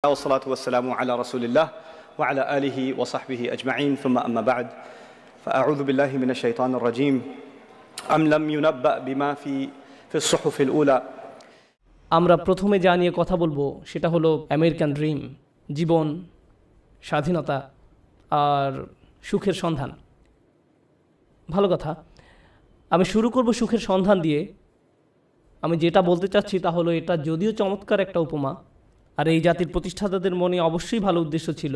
والصلاة والسلام على رسول الله وعلى آله وصحبه أجمعين ثم أما بعد فأعوذ بالله من الشيطان الرجيم أم لم ينبأ بما في الصحف الأولى আমরা প্রথমে যা নিয়ে কথা বলবো সেটা হলো আমেরিকান ড্রিম, জীবন, স্বাধীনতা আর সুখের সন্ধান। ভালো কথা, আমি শুরু করব সুখের সন্ধান দিয়ে। আমি যেটা বলতে চাচ্ছি তা হলো, এটা যদিও চমৎকার একটা উপমা, আর এই জাতির প্রতিষ্ঠাতাদের মনে অবশ্যই ভালো উদ্দেশ্য ছিল,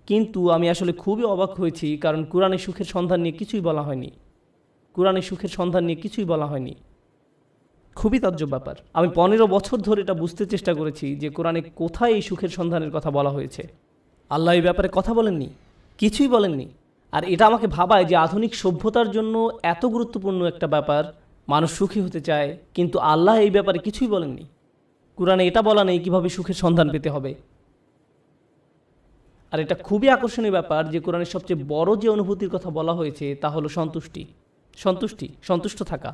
কিন্তু আমি আসলে খুবই অবাক হয়েছি, কারণ কোরআনে সুখের সন্ধান নিয়ে কিছুই বলা হয়নি। কোরআনে সুখের সন্ধান নিয়ে কিছুই বলা হয়নি। খুবই তাজ্জব ব্যাপার। আমি 15 বছর ধরে এটা বুঝতে চেষ্টা করেছি যে কোরআনে কোথায় এই সুখের সন্ধানের কথা বলা হয়েছে। আল্লাহ এই ব্যাপারে কথা বলেননি, কিছুই বলেননি। আর এটা আমাকে ভাবায় যে আধুনিক সভ্যতার জন্য এত গুরুত্বপূর্ণ একটা ব্যাপার, মানুষ সুখী হতে চায়, কিন্তু আল্লাহ এই ব্যাপারে কিছুই বলেননি। কোরআনে এটা বলা নেই কীভাবে সুখের সন্ধান পেতে হবে। আর এটা খুবই আকর্ষণীয় ব্যাপার যে কোরআনের সবচেয়ে বড় যে অনুভূতির কথা বলা হয়েছে তা হলো সন্তুষ্ট থাকা।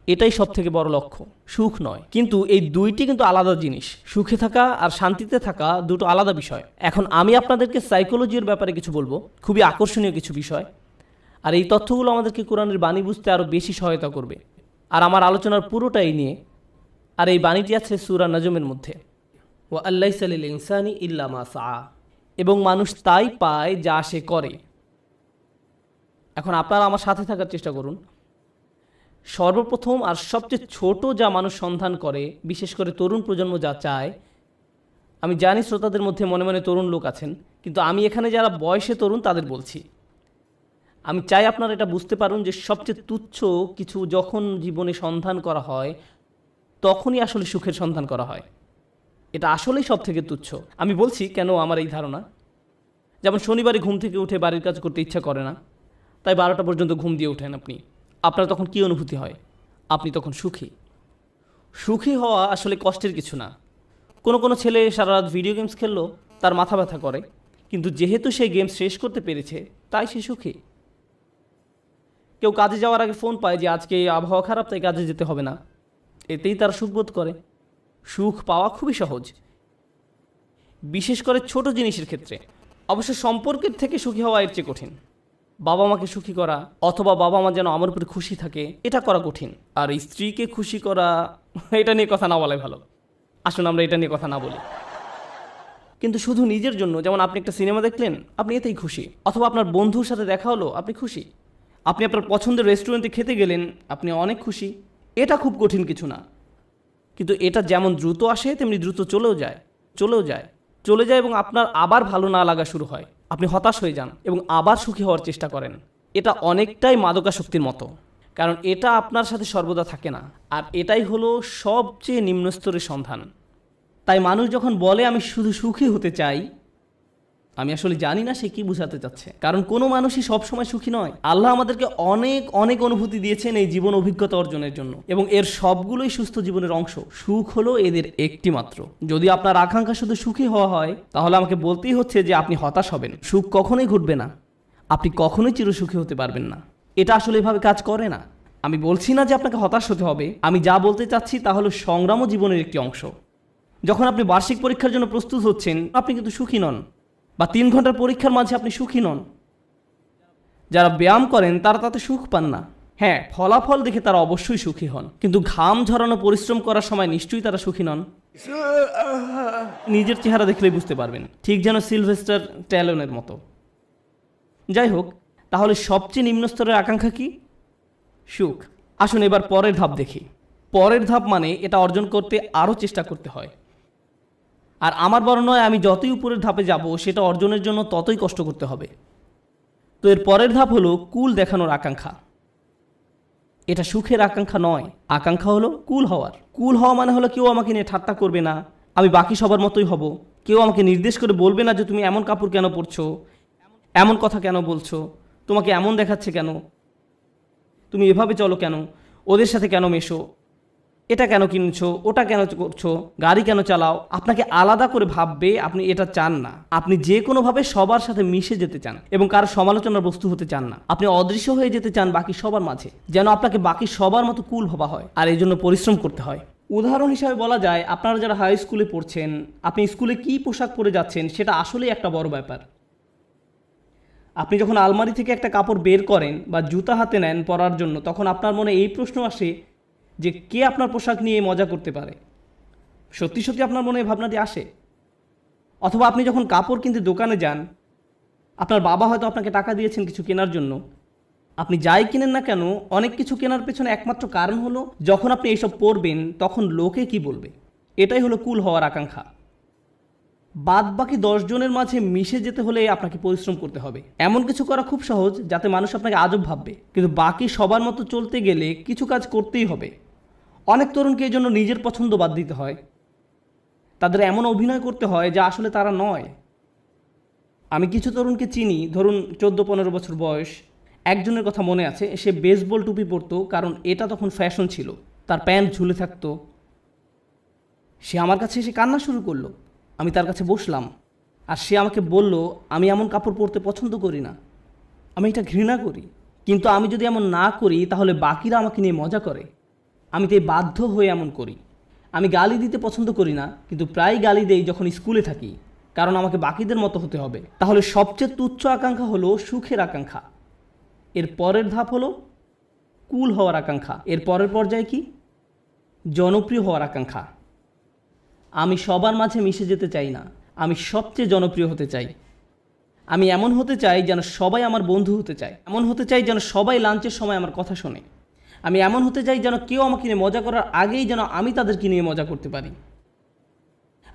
এটাই সব থেকে বড় লক্ষ্য, সুখ নয়। কিন্তু এই দুইটি কিন্তু আলাদা জিনিস। সুখে থাকা আর শান্তিতে থাকা দুটো আলাদা বিষয়। এখন আমি আপনাদেরকে সাইকোলজির ব্যাপারে কিছু বলবো, খুবই আকর্ষণীয় কিছু বিষয়। আর এই তথ্যগুলো আমাদেরকে কোরআনের বাণী বুঝতে আরও বেশি সহায়তা করবে। আর আমার আলোচনার পুরোটা এই নিয়ে। আর এই বাণীটি আছে সূরা নাজমের মধ্যে, ওয়া আল্লাইসা লিল ইনসানি ইল্লা মা সাআ, এবং মানুষ তাই পায় যা সে করে। এখন আপনারা আমার সাথে থাকার চেষ্টা করুন। সর্বপ্রথম আর সবচেয়ে ছোট যা মানুষ সন্ধান করে, বিশেষ করে তরুণ প্রজন্ম যা চায়, আমি জানি শ্রোতাদের মধ্যে মনে মনে তরুণ লোক আছেন, কিন্তু আমি এখানে যারা বয়সে তরুণ তাদের বলছি। আমি চাই আপনারা এটা বুঝতে পারুন যে সবচেয়ে তুচ্ছ কিছু যখন জীবনে সন্ধান করা হয়, তখনই আসলে সুখের সন্ধান করা হয়। এটা আসলেই সব থেকে তুচ্ছ। আমি বলছি কেন আমার এই ধারণা। যেমন শনিবারে ঘুম থেকে উঠে বাড়ির কাজ করতে ইচ্ছা করে না, তাই 12টা পর্যন্ত ঘুম দিয়ে ওঠেন আপনি। আপনার তখন কী অনুভূতি হয়? আপনি তখন সুখী হওয়া আসলে কষ্টের কিছু না। কোনো ছেলে সারা রাত ভিডিও গেমস খেললো, তার মাথা ব্যথা করে, কিন্তু যেহেতু সে গেম শেষ করতে পেরেছে তাই সে সুখী। কেউ কাজে যাওয়ার আগে ফোন পায় যে আজকে আবহাওয়া খারাপ, তাই কাজে যেতে হবে না, এতেই তারা সুখবোধ করে। সুখ পাওয়া খুবই সহজ, বিশেষ করে ছোট জিনিসের ক্ষেত্রে। অবশ্য সম্পর্কের থেকে সুখী হওয়া এর চেয়ে কঠিন। বাবা মাকে সুখী করা, অথবা বাবা মা যেন আমার উপরে খুশি থাকে, এটা করা কঠিন। আর স্ত্রীকে খুশি করা, এটা নিয়ে কথা না বলাই ভালো। আসুন আমরা এটা নিয়ে কথা না বলি। কিন্তু শুধু নিজের জন্য, যেমন আপনি একটা সিনেমা দেখলেন, আপনি এতেই খুশি। অথবা আপনার বন্ধুর সাথে দেখা হলো, আপনি খুশি। আপনি আপনার পছন্দের রেস্টুরেন্টে খেতে গেলেন, আপনি অনেক খুশি। এটা খুব কঠিন কিছু না। কিন্তু এটা যেমন দ্রুত আসে তেমনি দ্রুত চলে যায় এবং আপনার আবার ভালো না লাগা শুরু হয়। আপনি হতাশ হয়ে যান এবং আবার সুখী হওয়ার চেষ্টা করেন। এটা অনেকটাই মাদকাসক্তির মতো, কারণ এটা আপনার সাথে সর্বদা থাকে না। আর এটাই হলো সবচেয়ে নিম্ন স্তরের সন্ধান। তাই মানুষ যখন বলে আমি শুধু সুখী হতে চাই, আমি আসলে জানি না সে কি বোঝাতে চাচ্ছে। কারণ কোনো মানুষই সবসময় সুখী নয়। আল্লাহ আমাদেরকে অনেক অনুভূতি দিয়েছেন এই জীবন অভিজ্ঞতা অর্জনের জন্য, এবং এর সবগুলোই সুস্থ জীবনের অংশ। সুখ হলো এদের একটি মাত্র। যদি আপনার আকাঙ্ক্ষা শুধু সুখী হওয়া হয়, তাহলে আমাকে বলতেই হচ্ছে যে আপনি হতাশ হবেন। সুখ কখনোই ঘটবে না, আপনি কখনোই চিরসুখী হতে পারবেন না। এটা আসলে এভাবে কাজ করে না। আমি বলছি না যে আপনাকে হতাশ হতে হবে। আমি যা বলতে চাচ্ছি তা হলো সংগ্রামও জীবনের একটি অংশ। যখন আপনি বার্ষিক পরীক্ষার জন্য প্রস্তুত হচ্ছেন, আপনি কিন্তু সুখী নন। বা 3 ঘন্টার পরীক্ষার মাঝে আপনি সুখী নন। যারা ব্যায়াম করেন তারা তাতে সুখ পান না। হ্যাঁ, ফলাফল দেখে তারা অবশ্যই সুখী হন, কিন্তু ঘাম ঝরানো পরিশ্রম করার সময় নিশ্চয়ই তারা সুখী নন। নিজের চেহারা দেখলেই বুঝতে পারবেন, ঠিক যেন সিলভেস্টার স্ট্যালোনের মতো। যাই হোক, তাহলে সবচেয়ে নিম্ন স্তরের আকাঙ্ক্ষা কি? সুখ। আসুন এবার পরের ধাপ দেখি। পরের ধাপ মানে এটা অর্জন করতে আরও চেষ্টা করতে হয়। আর আমার বর্ণনায় আমি যতই উপরের ধাপে যাব, সেটা অর্জনের জন্য ততই কষ্ট করতে হবে। তো এর পরের ধাপ হলো কুল দেখানোর আকাঙ্ক্ষা। এটা সুখের আকাঙ্ক্ষা নয়, আকাঙ্ক্ষা হলো কুল হওয়ার। কুল হওয়া মানে হলো কেউ আমাকে নিয়ে ঠাট্টা করবে না, আমি বাকি সবার মতোই হব। কেউ আমাকে নির্দেশ করে বলবে না যে তুমি এমন কাপড় কেন পরছো, এমন কথা কেন বলছো, তোমাকে এমন দেখাচ্ছে কেন, তুমি এভাবে চলো কেন, ওদের সাথে কেন মেশো, এটা কেন কিনছো, ওটা কেন করছো, গাড়ি কেন চালাও। আপনাকে আলাদা করে ভাববে, আপনি এটা চান না। আপনি যে কোনোভাবে সবার সাথে মিশে যেতে চান এবং কারো সমালোচনার বস্তু হতে চান না। আপনি অদৃশ্য হয়ে যেতে চান বাকি সবার মাঝে, যেন আপনাকে বাকি সবার মতো কুল ভাবা হয়। আর এই জন্য পরিশ্রম করতে হয়। উদাহরণ হিসাবে বলা যায়, আপনারা যারা হাই স্কুলে পড়ছেন, আপনি স্কুলে কী পোশাক পরে যাচ্ছেন সেটা আসলেই একটা বড় ব্যাপার। আপনি যখন আলমারি থেকে একটা কাপড় বের করেন বা জুতা হাতে নেন পরার জন্য, তখন আপনার মনে এই প্রশ্ন আসে যে কে আপনার পোশাক নিয়ে মজা করতে পারে। সত্যি সত্যি আপনার মনে এই ভাবনাটি আসে? অথবা আপনি যখন কাপড় কিনতে দোকানে যান, আপনার বাবা হয়তো আপনাকে টাকা দিয়েছেন কিছু কেনার জন্য, আপনি যাই কিনেন না কেন, অনেক কিছু কেনার পেছনে একমাত্র কারণ হলো যখন আপনি এইসব পরবেন তখন লোকে কি বলবে। এটাই হলো কুল হওয়ার আকাঙ্ক্ষা। বাদ বাকি 10 জনের মাঝে মিশে যেতে হলে আপনাকে পরিশ্রম করতে হবে। এমন কিছু করা খুব সহজ যাতে মানুষ আপনাকে আজব ভাববে, কিন্তু বাকি সবার মতো চলতে গেলে কিছু কাজ করতেই হবে। অনেক তরুণকে এই জন্য নিজের পছন্দ বাদ দিতে হয়, তাদের এমন অভিনয় করতে হয় যা আসলে তারা নয়। আমি কিছু তরুণকে চিনি, ধরুন 14-15 বছর বয়স। একজনের কথা মনে আছে, সে বেসবল টুপি পরতো কারণ এটা তখন ফ্যাশন ছিল, তার প্যান্ট ঝুলে থাকতো। সে আমার কাছে এসে কান্না শুরু করলো। আমি তার কাছে বসলাম আর সে আমাকে বলল, আমি এমন কাপড় পরতে পছন্দ করি না, আমি এটা ঘৃণা করি। কিন্তু আমি যদি এমন না করি তাহলে বাকিরা আমাকে নিয়ে মজা করে, আমি তাই বাধ্য হয়ে এমন করি। আমি গালি দিতে পছন্দ করি না, কিন্তু প্রায় গালি দেই যখন স্কুলে থাকি, কারণ আমাকে বাকিদের মতো হতে হবে। তাহলে সবচেয়ে তুচ্ছ আকাঙ্ক্ষা হলো সুখের আকাঙ্ক্ষা। এর পরের ধাপ হলো কুল হওয়ার আকাঙ্ক্ষা। এর পরের পর্যায়ে কি? জনপ্রিয় হওয়ার আকাঙ্ক্ষা। আমি সবার মাঝে মিশে যেতে চাই না, আমি সবচেয়ে জনপ্রিয় হতে চাই। আমি এমন হতে চাই যেন সবাই আমার বন্ধু হতে চায়, এমন হতে চাই যেন সবাই লাঞ্চের সময় আমার কথা শোনে। আমি এমন হতে চাই যেন কেউ আমাকে নিয়ে মজা করার আগেই যেন আমি তাদেরকে নিয়ে মজা করতে পারি।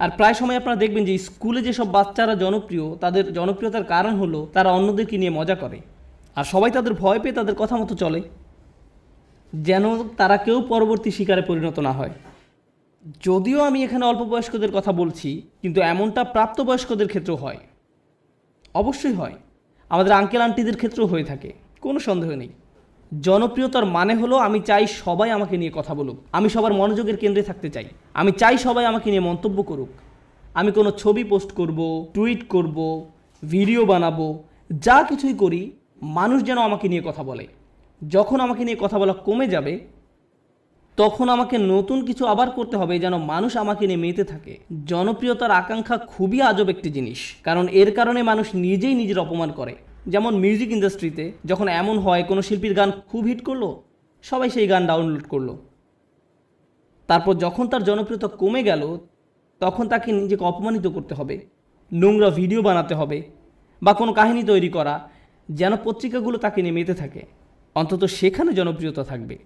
আর প্রায় সময় আপনারা দেখবেন যে স্কুলে যেসব বাচ্চারা জনপ্রিয়, তাদের জনপ্রিয়তার কারণ হলো তারা অন্যদেরকে নিয়ে মজা করে, আর সবাই তাদের ভয় পেয়ে তাদের কথা মতো চলে, যেন তারা কেউ পরবর্তী শিকারে পরিণত না হয়। যদিও আমি এখানে অল্প বয়স্কদের কথা বলছি, কিন্তু এমনটা প্রাপ্তবয়স্কদের ক্ষেত্রেও হয়, অবশ্যই হয়। আমাদের আঙ্কেল আন্টিদের ক্ষেত্রেও হয়ে থাকে, কোনো সন্দেহ নেই। জনপ্রিয়তার মানে হলো আমি চাই সবাই আমাকে নিয়ে কথা বলুক, আমি সবার মনোযোগের কেন্দ্রে থাকতে চাই, আমি চাই সবাই আমাকে নিয়ে মন্তব্য করুক। আমি কোনো ছবি পোস্ট করব, টুইট করব, ভিডিও বানাবো, যা কিছুই করি মানুষ যেন আমাকে নিয়ে কথা বলে। যখন আমাকে নিয়ে কথা বলা কমে যাবে তখন আমাকে নতুন কিছু আবার করতে হবে যেন মানুষ আমাকে নিয়ে মেতে থাকে। জনপ্রিয়তার আকাঙ্ক্ষা খুবই আজব একটি জিনিস, কারণ এর কারণে মানুষ নিজেই নিজের অপমান করে। যেমন মিউজিক ইন্ডাস্ট্রিতে যখন এমন হয় কোনো শিল্পীর গান খুব হিট করলো, সবাই সেই গান ডাউনলোড করলো, তারপর যখন তার জনপ্রিয়তা কমে গেল তখন তাকে নিজেকে অপমানিত করতে হবে, নোংরা ভিডিও বানাতে হবে বা কোনো কাহিনী তৈরি করা যেন পত্রিকাগুলো তাকে নিয়ে মেতে থাকে। অন্তত সেখানে জনপ্রিয়তা থাকবে,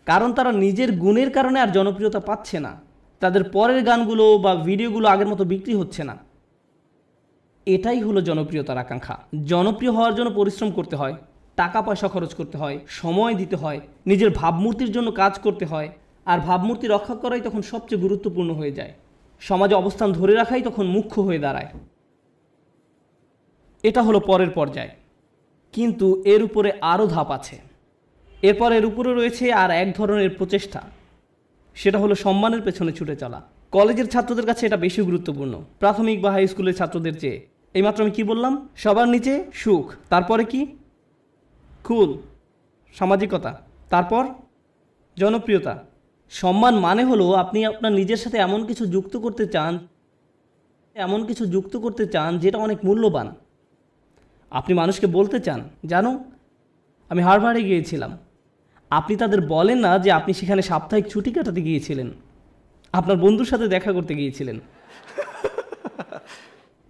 কারণ তারা নিজের গুণের কারণে আর জনপ্রিয়তা পাচ্ছে না, তাদের পরের গানগুলো বা ভিডিওগুলো আগের মতো বিক্রি হচ্ছে না। এটাই হলো জনপ্রিয়তার আকাঙ্ক্ষা। জনপ্রিয় হওয়ার জন্য পরিশ্রম করতে হয়, টাকা পয়সা খরচ করতে হয়, সময় দিতে হয়, নিজের ভাবমূর্তির জন্য কাজ করতে হয়, আর ভাবমূর্তি রক্ষা করাই তখন সবচেয়ে গুরুত্বপূর্ণ হয়ে যায়। সমাজে অবস্থান ধরে রাখাই তখন মুখ্য হয়ে দাঁড়ায়। এটা হলো পরের পর্যায়, কিন্তু এর উপরে আরও ধাপ আছে। এরপর এর উপরে রয়েছে আর এক ধরনের প্রচেষ্টা, সেটা হলো সম্মানের পেছনে ছুটে চলা। কলেজের ছাত্রদের কাছে এটা বেশি গুরুত্বপূর্ণ প্রাথমিক বা হাই স্কুলের ছাত্রদের চেয়ে। এইমাত্র আমি কি বললাম? সবার নিচে সুখ, তারপরে কি? কুল, সামাজিকতা, তারপর জনপ্রিয়তা। সম্মান মানে হলো আপনি আপনার নিজের সাথে এমন কিছু যুক্ত করতে চান যেটা অনেক মূল্যবান। আপনি মানুষকে বলতে চান, জানো আমি হার্ভার্ডে গিয়েছিলাম। আপনি তাদের বলেন না যে আপনি সেখানে সাপ্তাহিক ছুটি কাটাতে গিয়েছিলেন, আপনার বন্ধুর সাথে দেখা করতে গিয়েছিলেন,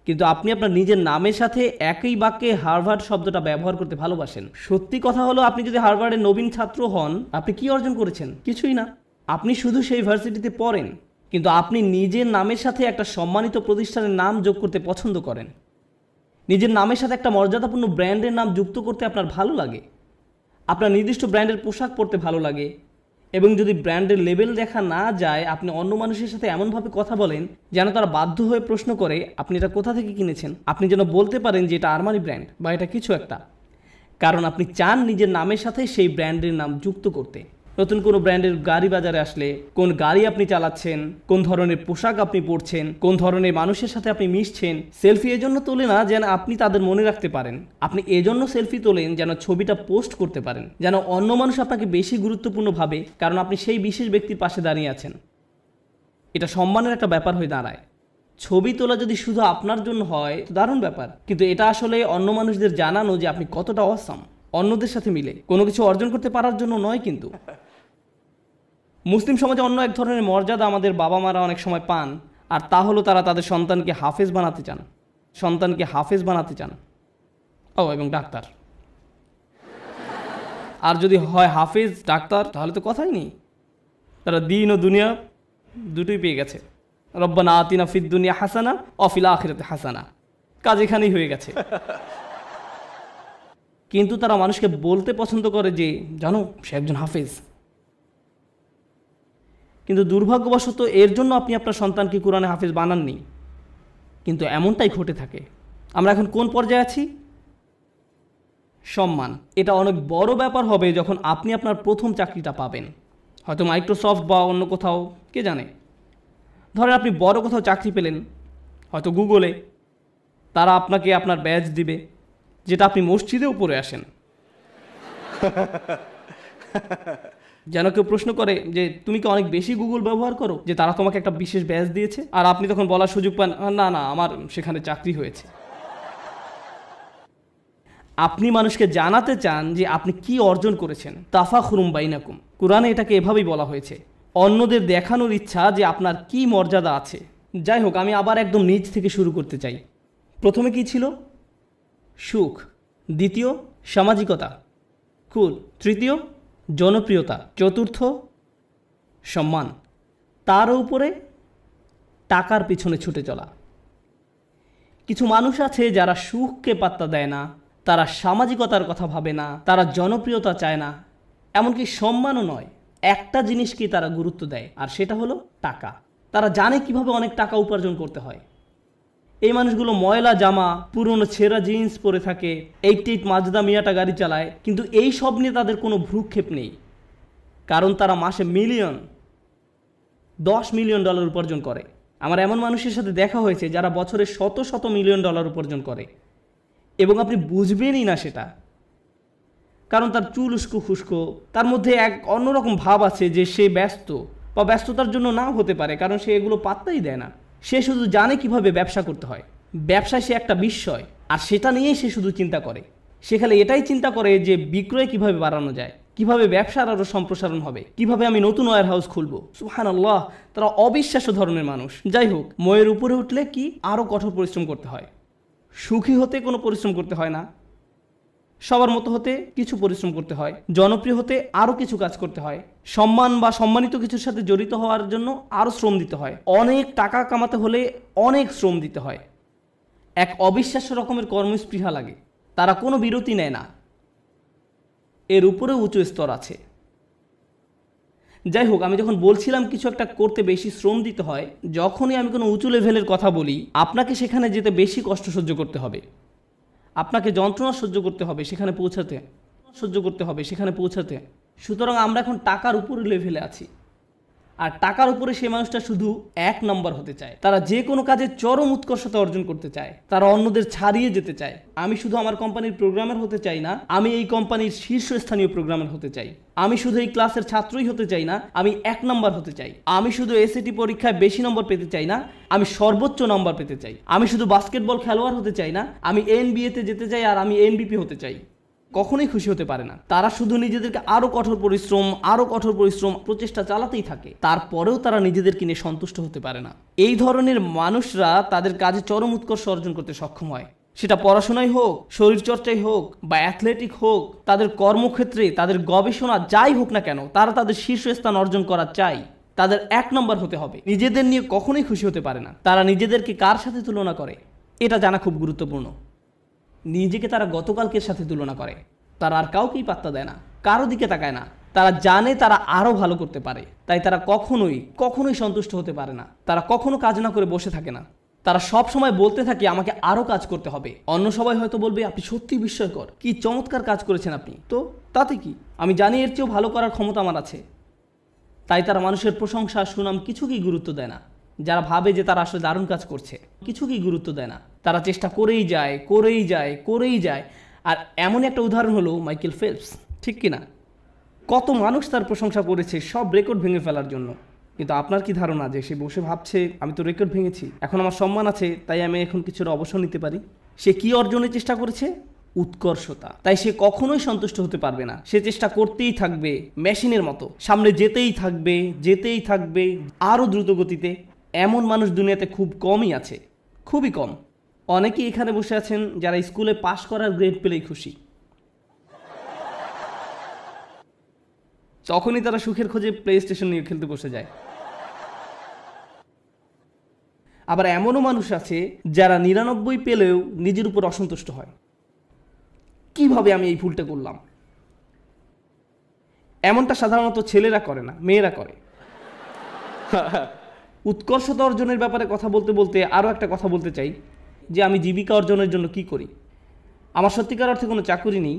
কিন্তু আপনি আপনার নিজের নামের সাথে একই বাক্যে হার্ভার্ড শব্দটা ব্যবহার করতে ভালোবাসেন। সত্যি কথা হলো, আপনি যদি হার্ভার্ডের নবীন ছাত্র হন, আপনি কি অর্জন করেছেন? কিছুই না। আপনি শুধু সেই ভার্সিটিতে পড়েন, কিন্তু আপনি নিজের নামের সাথে একটা সম্মানিত প্রতিষ্ঠানের নাম যোগ করতে পছন্দ করেন। নিজের নামের সাথে একটা মর্যাদাপূর্ণ ব্র্যান্ডের নাম যুক্ত করতে আপনার ভালো লাগে। আপনার নির্দিষ্ট ব্র্যান্ডের পোশাক পরতে ভালো লাগে, এবং যদি ব্র্যান্ডের লেবেল দেখা না যায়, আপনি অন্য মানুষের সাথে এমনভাবে কথা বলেন যেন তারা বাধ্য হয়ে প্রশ্ন করে আপনি এটা কোথা থেকে কিনেছেন। আপনি যেন বলতে পারেন যে এটা আরমানি ব্র্যান্ড বা এটা কিছু একটা, কারণ আপনি চান নিজের নামের সাথে সেই ব্র্যান্ডের নাম যুক্ত করতে। নতুন কোনো ব্র্যান্ডের গাড়ি বাজারে আসলে কোন গাড়ি আপনি চালাচ্ছেন, কোন ধরনের পোশাক আপনি পরছেন, কোন ধরনের মানুষের সাথে আপনি মিশছেন। সেলফি এজন্য তোলে না যেন আপনি তাদের মনে রাখতে পারেন, আপনি এজন্য সেলফি তোলেন যেন ছবিটা পোস্ট করতে পারেন, যেন অন্য মানুষ আপনাকে বেশি গুরুত্বপূর্ণ ভাবে, কারণ আপনি সেই বিশেষ ব্যক্তির পাশে দাঁড়িয়ে আছেন। এটা সম্মানের একটা ব্যাপার হয়ে দাঁড়ায়। ছবি তোলা যদি শুধু আপনার জন্য হয় তো দারুণ ব্যাপার, কিন্তু এটা আসলে অন্য মানুষদের জানানো যে আপনি কতটা অসাম অন্যদের সাথে মিলে, কোনো কিছু অর্জন করতে পারার জন্য নয়। কিন্তু মুসলিম সমাজে অন্য এক ধরনের মর্যাদা আমাদের বাবা মারা অনেক সময় পান, আর তা হলো তারা তাদের সন্তানকে হাফেজ বানাতে চান। এবং ডাক্তার। আর যদি হয় হাফেজ ডাক্তার, তাহলে তো কথাই নেই, তারা দিন ও দুনিয়া দুটোই পেয়ে গেছে। রব্বানা আতিনা ফিদ দুনিয়া হাসানা ওয়া ফিল আখিরাতি হাসানা, কাজ এখানেই হয়ে গেছে। কিন্তু তারা মানুষকে বলতে পছন্দ করে যে জানো সে একজন হাফেজ। কিন্তু দুর্ভাগ্যবশত এর জন্য আপনি আপনার সন্তানকে কোরআনে হাফেজ বানাননি। কিন্তু এমনটাই ঘটে থাকে। আমরা এখন কোন পর্যায়ে আছি? সম্মান। এটা অনেক বড় ব্যাপার হবে যখন আপনি আপনার প্রথম চাকরিটা পাবেন, হয়তো মাইক্রোসফট বা অন্য কোথাও, কে জানে। ধরেন আপনি বড় কোথাও চাকরি পেলেন, হয়তো গুগলে। তারা আপনাকে আপনার ব্যাজ দিবে, যেটা আপনি মসজিদেও পড়ে আসেন। যেন কেউ প্রশ্ন করে যে তুমি কি অনেক বেশি গুগল ব্যবহার করো যে তারা তোমাকে একটা বিশেষ ব্যাজ দিয়েছে, আর আপনি তখন বলার সুযোগ পান না না আমার সেখানে চাকরি হয়েছে। আপনি মানুষকে জানাতে চান যে আপনি কি অর্জন করেছেন। তাফাখুরুম বাইনাকুম, কুরআনে এটাকে এভাবেই বলা হয়েছে। অন্যদের দেখানোর ইচ্ছা যে আপনার কি মর্যাদা আছে। যাই হোক, আমি আবার একদম নিচ থেকে শুরু করতে চাই। প্রথমে কি ছিল? সুখ। দ্বিতীয় সামাজিকতা। তৃতীয় জনপ্রিয়তা। চতুর্থ সম্মান। তার উপরে টাকার পিছনে ছুটে চলা। কিছু মানুষ আছে যারা সুখকে পাত্তা দেয় না, তারা সামাজিকতার কথা ভাবে না, তারা জনপ্রিয়তা চায় না, এমনকি সম্মানও নয়। একটা জিনিসকেই তারা গুরুত্ব দেয়, আর সেটা হলো টাকা। তারা জানে কিভাবে অনেক টাকা উপার্জন করতে হয়। এই মানুষগুলো ময়লা জামা, পুরনো ছেঁড়া জিন্স পরে থাকে, 88 মাজদা মিয়াটা গাড়ি চালায়, কিন্তু এই সব নিয়ে তাদের কোনো ভ্রুক্ষেপ নেই। কারণ তারা মাসে $10 মিলিয়ন উপার্জন করে। আমার এমন মানুষের সাথে দেখা হয়েছে যারা বছরে শত শত মিলিয়ন ডলার উপার্জন করে, এবং আপনি বুঝবেনই না সেটা। কারণ তার চুল উস্কো খুস্কো, তার মধ্যে এক অন্যরকম ভাব আছে যে সে ব্যস্ত, বা ব্যস্ততার জন্য নাও হতে পারে, কারণ সে এগুলো পাত্তাই দেয় না। সে শুধু জানে কিভাবে ব্যবসা করতে হয়। ব্যবসায় সে একটা বিস্ময়, আর সেটা নিয়েই সে শুধু চিন্তা করে। সে খালি এটাই চিন্তা করে যে বিক্রয় কিভাবে বাড়ানো যায়, কিভাবে ব্যবসার আরও সম্প্রসারণ হবে, কিভাবে আমি নতুন ওয়্যার হাউস খুলবো। সুবহানাল্লাহ, তারা অবিশ্বাস্য ধরনের মানুষ। যাই হোক, ময়ের উপরে উঠলে কি আরও কঠোর পরিশ্রম করতে হয়। সুখী হতে কোনো পরিশ্রম করতে হয় না, সবার মতো হতে কিছু পরিশ্রম করতে হয়, জনপ্রিয় হতে আরও কিছু কাজ করতে হয়, সম্মান বা সম্মানিত কিছুর সাথে জড়িত হওয়ার জন্য আরও শ্রম দিতে হয়, অনেক টাকা কামাতে হলে অনেক শ্রম দিতে হয়। এক অবিশ্বাস্য রকমের কর্মস্পৃহা লাগে, তারা কোনো বিরতি নেয় না। এর উপরেও উঁচু স্তর আছে। যাই হোক, আমি যখন বলছিলাম কিছু একটা করতে বেশি শ্রম দিতে হয়, যখনই আমি কোনো উঁচু লেভেলের কথা বলি, আপনাকে সেখানে যেতে বেশি কষ্ট সহ্য করতে হবে, আপনাকে যন্ত্রণা সহ্য করতে হবে সেখানে পৌঁছাতে। সুতরাং আমরা এখন টাকার উপরে লেভেলে আছি, আর টাকার উপরে সেই মানুষটা শুধু 1 নম্বর হতে চায়। তারা যে কোনো কাজে চরম উৎকর্ষতা অর্জন করতে চায়, তারা অন্যদের ছাড়িয়ে যেতে চায়। আমি শুধু আমার কোম্পানির প্রোগ্রামার হতে চাই না, আমি এই কোম্পানির শীর্ষস্থানীয় প্রোগ্রামার হতে চাই। আমি শুধু এই ক্লাসের ছাত্রই হতে চাই না, আমি 1 নম্বর হতে চাই। আমি শুধু এসএটি পরীক্ষায় বেশি নম্বর পেতে চাই না, আমি সর্বোচ্চ নম্বর পেতে চাই। আমি শুধু বাস্কেটবল খেলোয়াড় হতে চাই না, আমি এনবিএতে যেতে চাই, আর আমি এনবিপি হতে চাই। কখনোই খুশি হতে পারে না। তারা শুধু নিজেদেরকে আরো কঠোর পরিশ্রম প্রচেষ্টা চালাতেই থাকে, তারপরেও তারা নিজেদেরকে নিয়ে সন্তুষ্ট হতে পারে না। এই ধরনের মানুষরা তাদের কাজে চরম উৎকর্ষ অর্জন করতে সক্ষম হয়, সেটা পড়াশোনায় হোক, শরীরচর্চায় হোক, বা অ্যাথলেটিক হোক, তাদের কর্মক্ষেত্রে, তাদের গবেষণা যাই হোক না কেন, তারা তাদের শীর্ষস্থান অর্জন করা চাই। তাদের 1 নম্বর হতে হবে। নিজেদের নিয়ে কখনোই খুশি হতে পারে না। তারা নিজেদেরকে কার সাথে তুলনা করে এটা জানা খুব গুরুত্বপূর্ণ। নিজেকে তারা গতকালকের সাথে তুলনা করে। তারা আর কাউকেই পাত্তা দেয় না, কারো দিকে তাকায় না। তারা জানে তারা আরও ভালো করতে পারে, তাই তারা কখনোই সন্তুষ্ট হতে পারে না। তারা কখনো কাজ না করে বসে থাকে না। তারা সব সময় বলতে থাকে আমাকে আরও কাজ করতে হবে। অন্য সবাই হয়তো বলবে আপনি সত্যি বিস্ময়কর, কি চমৎকার কাজ করেছেন আপনি, তো তাতে কি, আমি জানি এর চেয়েও ভালো করার ক্ষমতা আমার আছে। তাই তারা মানুষের প্রশংসা, সুনাম কিছুকেই গুরুত্ব দেয় না। যারা ভাবে যে তারা আসলে দারুণ কাজ করছে, কিছুকেই গুরুত্ব দেয় না। তারা চেষ্টা করেই যায়। আর এমন একটা উদাহরণ হলো মাইকেল ফেলপস, ঠিক কিনা? কত মানুষ তার প্রশংসা করেছে সব রেকর্ড ভেঙে ফেলার জন্য। কিন্তু আপনার কি ধারণা যে সে বসে ভাবছে আমি তো রেকর্ড ভেঙেছি, এখন আমার সম্মান আছে, তাই আমি এখন কিছুটা অবসর নিতে পারি? সে কি অর্জনের চেষ্টা করেছে? উৎকর্ষতা। তাই সে কখনোই সন্তুষ্ট হতে পারবে না, সে চেষ্টা করতেই থাকবে মেশিনের মতো, সামনে যেতেই থাকবে যেতেই থাকবে আরও দ্রুত গতিতে। এমন মানুষ দুনিয়াতে খুব কমই আছে, খুবই কম। অনেকেই এখানে বসে আছেন যারা স্কুলে পাশ করার গ্রেড পেলেই খুশি, তখনই তারা সুখের খোঁজে প্লে স্টেশন নিয়ে খেলতে বসে যায়। আবার এমনও মানুষ আছে যারা 99 পেলেও নিজের উপর অসন্তুষ্ট হয়, কিভাবে আমি এই ভুলটা করলাম। এমনটা সাধারণত ছেলেরা করে না, মেয়েরা করে। উৎকর্ষতা অর্জনের ব্যাপারে কথা বলতে বলতে আরও একটা কথা বলতে চাই যে আমি জীবিকা অর্জনের জন্য কি করি। আমার সত্যিকার অর্থে কোনো চাকুরি নেই,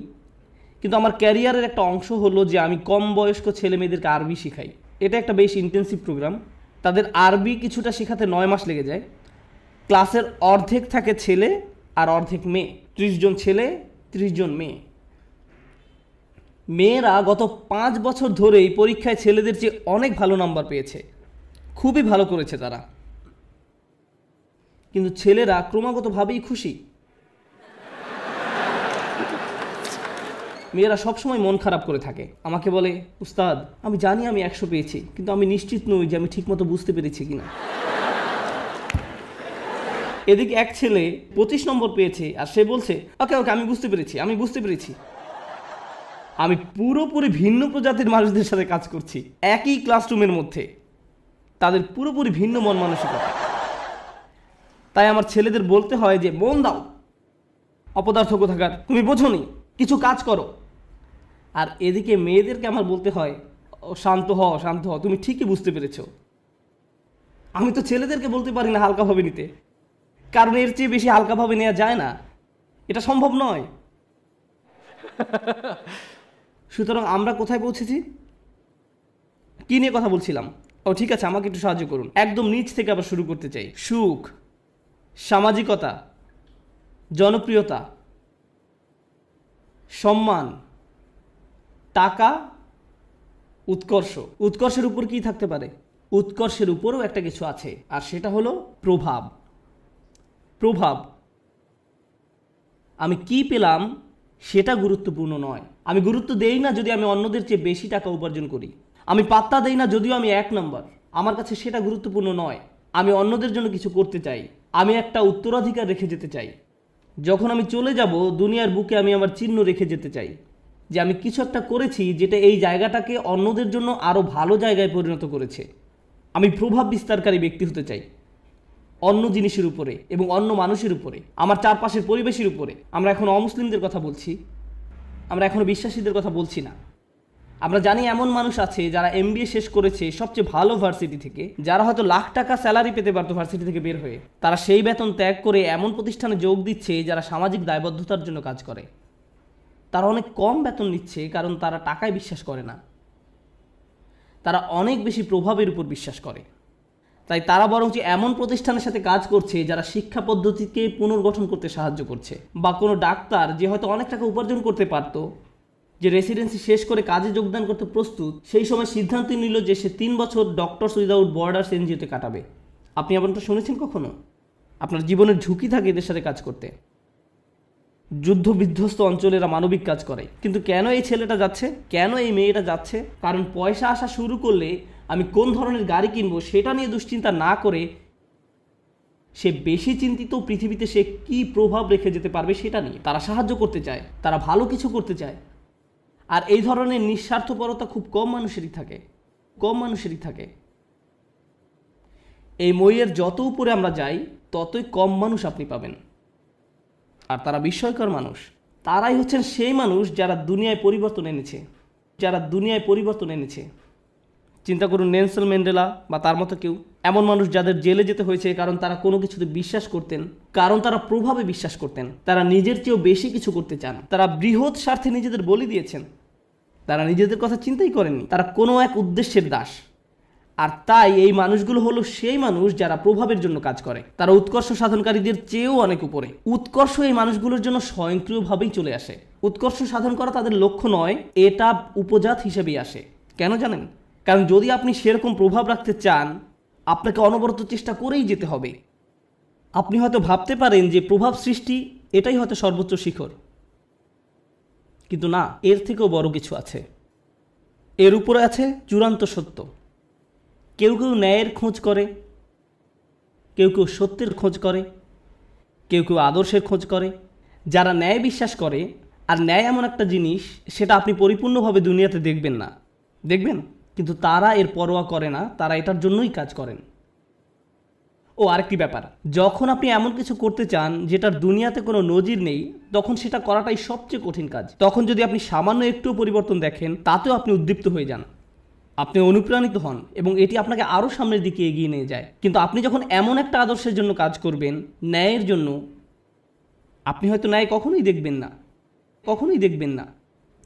কিন্তু আমার ক্যারিয়ারের একটা অংশ হলো যে আমি কম বয়স্ক ছেলে মেয়েদেরকে আরবি শেখাই। এটা একটা বেশ ইন্টেন্সিভ প্রোগ্রাম। তাদের আরবি কিছুটা শেখাতে 9 মাস লেগে যায়। ক্লাসের অর্ধেক থাকে ছেলে আর অর্ধেক মেয়ে, 30 জন ছেলে 30 জন মেয়ে। মেয়েরা গত 5 বছর ধরেই পরীক্ষায় ছেলেদের চেয়ে অনেক ভালো নাম্বার পেয়েছে, খুবই ভালো করেছে তারা। কিন্তু ছেলেরা ক্রমাগতভাবেই খুশি। মেয়েরা সবসময় মন খারাপ করে থাকে, আমাকে বলে উস্তাদ আমি জানি আমি 100 পেয়েছি, কিন্তু আমি নিশ্চিত নই যে আমি ঠিকমতো বুঝতে পেরেছি কিনা। এদিকে এক ছেলে 25 নম্বর পেয়েছে আর সে বলছে ওকে ওকে আমি বুঝতে পেরেছি, আমি বুঝতে পেরেছি। আমি পুরোপুরি ভিন্ন প্রজাতির মানুষদের সাথে কাজ করছি একই ক্লাসরুমের মধ্যে, তাদের পুরোপুরি ভিন্ন মন মানসিকতা। তাই আমার ছেলেদের বলতে হয় যে মন দাও, অপদার্থ কোথাকার, তুমি বোঝোনি, কিছু কাজ করো। আর এদিকে মেয়েদেরকে আমার বলতে হয় শান্ত হও শান্ত হও, তুমি ঠিকই বুঝতে পেরেছ। আমি তো ছেলেদেরকে বলতে পারি না হালকাভাবে নিতে, কারণ এর চেয়ে বেশি হালকাভাবে নেওয়া যায় না, এটা সম্ভব নয়। সুতরাং আমরা কোথায় পৌঁছেছি, কি নিয়ে কথা বলছিলাম? ও ঠিক আছে, আমাকে একটু সাহায্য করুন। একদম নিচ থেকে আবার শুরু করতে চাই। সুখ, সামাজিকতা, জনপ্রিয়তা, সম্মান, টাকা, উৎকর্ষ। উৎকর্ষের উপর কি থাকতে পারে? উৎকর্ষের উপরও একটা কিছু আছে, আর সেটা হলো প্রভাব। প্রভাব। আমি কি পেলাম সেটা গুরুত্বপূর্ণ নয়। আমি গুরুত্ব দেই না যদি আমি অন্যদের চেয়ে বেশি টাকা উপার্জন করি। আমি পাত্তা দেই না যদিও আমি 1 নম্বর। আমার কাছে সেটা গুরুত্বপূর্ণ নয়। আমি অন্যদের জন্য কিছু করতে চাই, আমি একটা উত্তরাধিকার রেখে যেতে চাই। যখন আমি চলে যাব দুনিয়ার বুকে আমি আমার চিহ্ন রেখে যেতে চাই যে আমি কিছু একটা করেছি যেটা এই জায়গাটাকে অন্যদের জন্য আরও ভালো জায়গায় পরিণত করেছে। আমি প্রভাব বিস্তারকারী ব্যক্তি হতে চাই অন্য জিনিসের উপরে এবং অন্য মানুষের উপরে, আমার চারপাশের পরিবেশের উপরে। আমরা এখন অমুসলিমদের কথা বলছি, আমরা এখনো বিশ্বাসীদের কথা বলছি না। আমরা জানি এমন মানুষ আছে যারা MBA শেষ করেছে সবচেয়ে ভালো ভার্সিটি থেকে, যারা হয়তো লাখ টাকা স্যালারি পেতে পারতো ভার্সিটি থেকে বের হয়ে, তারা সেই বেতন ত্যাগ করে এমন প্রতিষ্ঠানে যোগ দিচ্ছে যারা সামাজিক দায়বদ্ধতার জন্য কাজ করে। তারা অনেক কম বেতন নিচ্ছে কারণ তারা টাকায় বিশ্বাস করে না, তারা অনেক বেশি প্রভাবের উপর বিশ্বাস করে। তাই তারা বরঞ্চ এমন প্রতিষ্ঠানের সাথে কাজ করছে যারা শিক্ষা পদ্ধতিকে পুনর্গঠন করতে সাহায্য করছে। বা কোনো ডাক্তার যে হয়তো অনেক টাকা উপার্জন করতে পারতো, যে রেসিডেন্সি শেষ করে কাজে যোগদান করতে প্রস্তুত, সেই সময় সিদ্ধান্ত নিল যে সে 3 বছর ডক্টরস উইদাউট বর্ডার্স NGO-তে কাটাবে। আপনি এমনটা শুনেছেন কখনো? আপনার জীবনের ঝুঁকি থাকে এদের সাথে কাজ করতে। যুদ্ধ বিধ্বস্ত অঞ্চলেরা মানবিক কাজ করে। কিন্তু কেন এই ছেলেটা যাচ্ছে, কেন এই মেয়েটা যাচ্ছে? কারণ পয়সা আসা শুরু করলে আমি কোন ধরনের গাড়ি কিনবো সেটা নিয়ে দুশ্চিন্তা না করে সে বেশি চিন্তিত পৃথিবীতে সে কি প্রভাব রেখে যেতে পারবে সেটা নিয়ে। তারা সাহায্য করতে চায়, তারা ভালো কিছু করতে চায়। আর এই ধরনের নিঃস্বার্থপরতা খুব কম মানুষেরই থাকে, কম মানুষেরই থাকে। এই মইয়ের যত উপরে আমরা যাই ততই কম মানুষ আপনি পাবেন। আর তারা বিস্ময়কর মানুষ। তারাই হচ্ছেন সেই মানুষ যারা দুনিয়ায় পরিবর্তন এনেছে, যারা দুনিয়ায় পরিবর্তন এনেছে। চিন্তা করুন নেলসন ম্যান্ডেলা বা তার মতো কেউ, এমন মানুষ যাদের জেলে যেতে হয়েছে কারণ তারা কোনো কিছুতে বিশ্বাস করতেন, কারণ তারা প্রভাবে বিশ্বাস করতেন, তারা নিজের চেয়েও বেশি কিছু করতে চান, তারা বৃহৎ স্বার্থে নিজেদের বলি দিয়েছেন, তারা নিজেদের কথা চিন্তাই করেননি, তারা কোনো এক উদ্দেশ্যের দাস। আর তাই এই মানুষগুলো হলো সেই মানুষ যারা প্রভাবের জন্য কাজ করে। তারা উৎকর্ষ সাধনকারীদের চেয়েও অনেক উপরে। উৎকর্ষ এই মানুষগুলোর জন্য স্বয়ংক্রিয়ভাবেই চলে আসে। উৎকর্ষ সাধন করা তাদের লক্ষ্য নয়, এটা উপজাত হিসেবেই আসে। কেন জানেন? কারণ যদি আপনি সেরকম প্রভাব রাখতে চান, আপনাকে অনবরত চেষ্টা করেই যেতে হবে। আপনি হয়তো ভাবতে পারেন যে প্রভাব সৃষ্টি এটাই হয়তো সর্বোচ্চ শিখর, কিন্তু না, এর থেকেও বড় কিছু আছে। এর উপরে আছে চূড়ান্ত সত্য। কেউ কেউ ন্যায়ের খোঁজ করে, কেউ কেউ সত্যের খোঁজ করে, কেউ কেউ আদর্শের খোঁজ করে। যারা ন্যায় বিশ্বাস করে, আর ন্যায় এমন একটা জিনিস সেটা আপনি পরিপূর্ণভাবে দুনিয়াতে দেখবেন না, দেখবেন, কিন্তু তারা এর পরোয়া করে না, তারা এটার জন্যই কাজ করেন। ও আরেকটি ব্যাপার, যখন আপনি এমন কিছু করতে চান যেটার দুনিয়াতে কোনো নজির নেই, তখন সেটা করাটাই সবচেয়ে কঠিন কাজ। তখন যদি আপনি সামান্য একটু পরিবর্তন দেখেন, তাতেও আপনি উদ্দীপ্ত হয়ে যান, আপনি অনুপ্রাণিত হন এবং এটি আপনাকে আরও সামনের দিকে এগিয়ে নিয়ে যায়। কিন্তু আপনি যখন এমন একটা আদর্শের জন্য কাজ করবেন, ন্যায়ের জন্য, আপনি হয়তো ন্যায় কখনোই দেখবেন না, কখনোই দেখবেন না।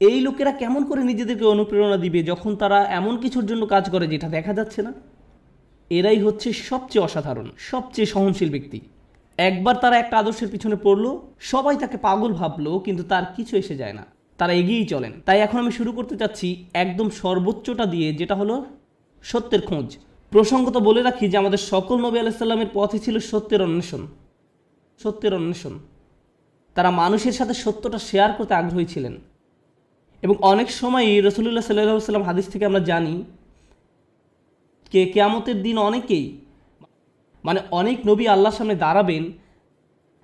এই লোকেরা কেমন করে নিজেদেরকে অনুপ্রেরণা দিবে যখন তারা এমন কিছুর জন্য কাজ করে যেটা দেখা যাচ্ছে না? এরাই হচ্ছে সবচেয়ে অসাধারণ, সবচেয়ে সহনশীল ব্যক্তি। একবার তারা একটা আদর্শের পিছনে পড়লো, সবাই তাকে পাগল ভাবলো, কিন্তু তার কিছু এসে যায় না, তারা এগিয়েই চলেন। তাই এখন আমি শুরু করতে চাচ্ছি একদম সর্বোচ্চটা দিয়ে, যেটা হলো সত্যের খোঁজ। প্রসঙ্গত বলে রাখি যে আমাদের সকল নবী আলাইহিস সালামের পথে ছিল সত্যের অন্বেষণ, সত্যের অন্বেষণ। তারা মানুষের সাথে সত্যটা শেয়ার করতে আগ্রহী ছিলেন। এবং অনেক সময়ই রাসূলুল্লাহ সাল্লাল্লাহু আলাইহি ওয়াসাল্লাম হাদিস থেকে আমরা জানি কিয়ামতের দিন অনেকেই, মানে অনেক নবী আল্লাহর সামনে দাঁড়াবেন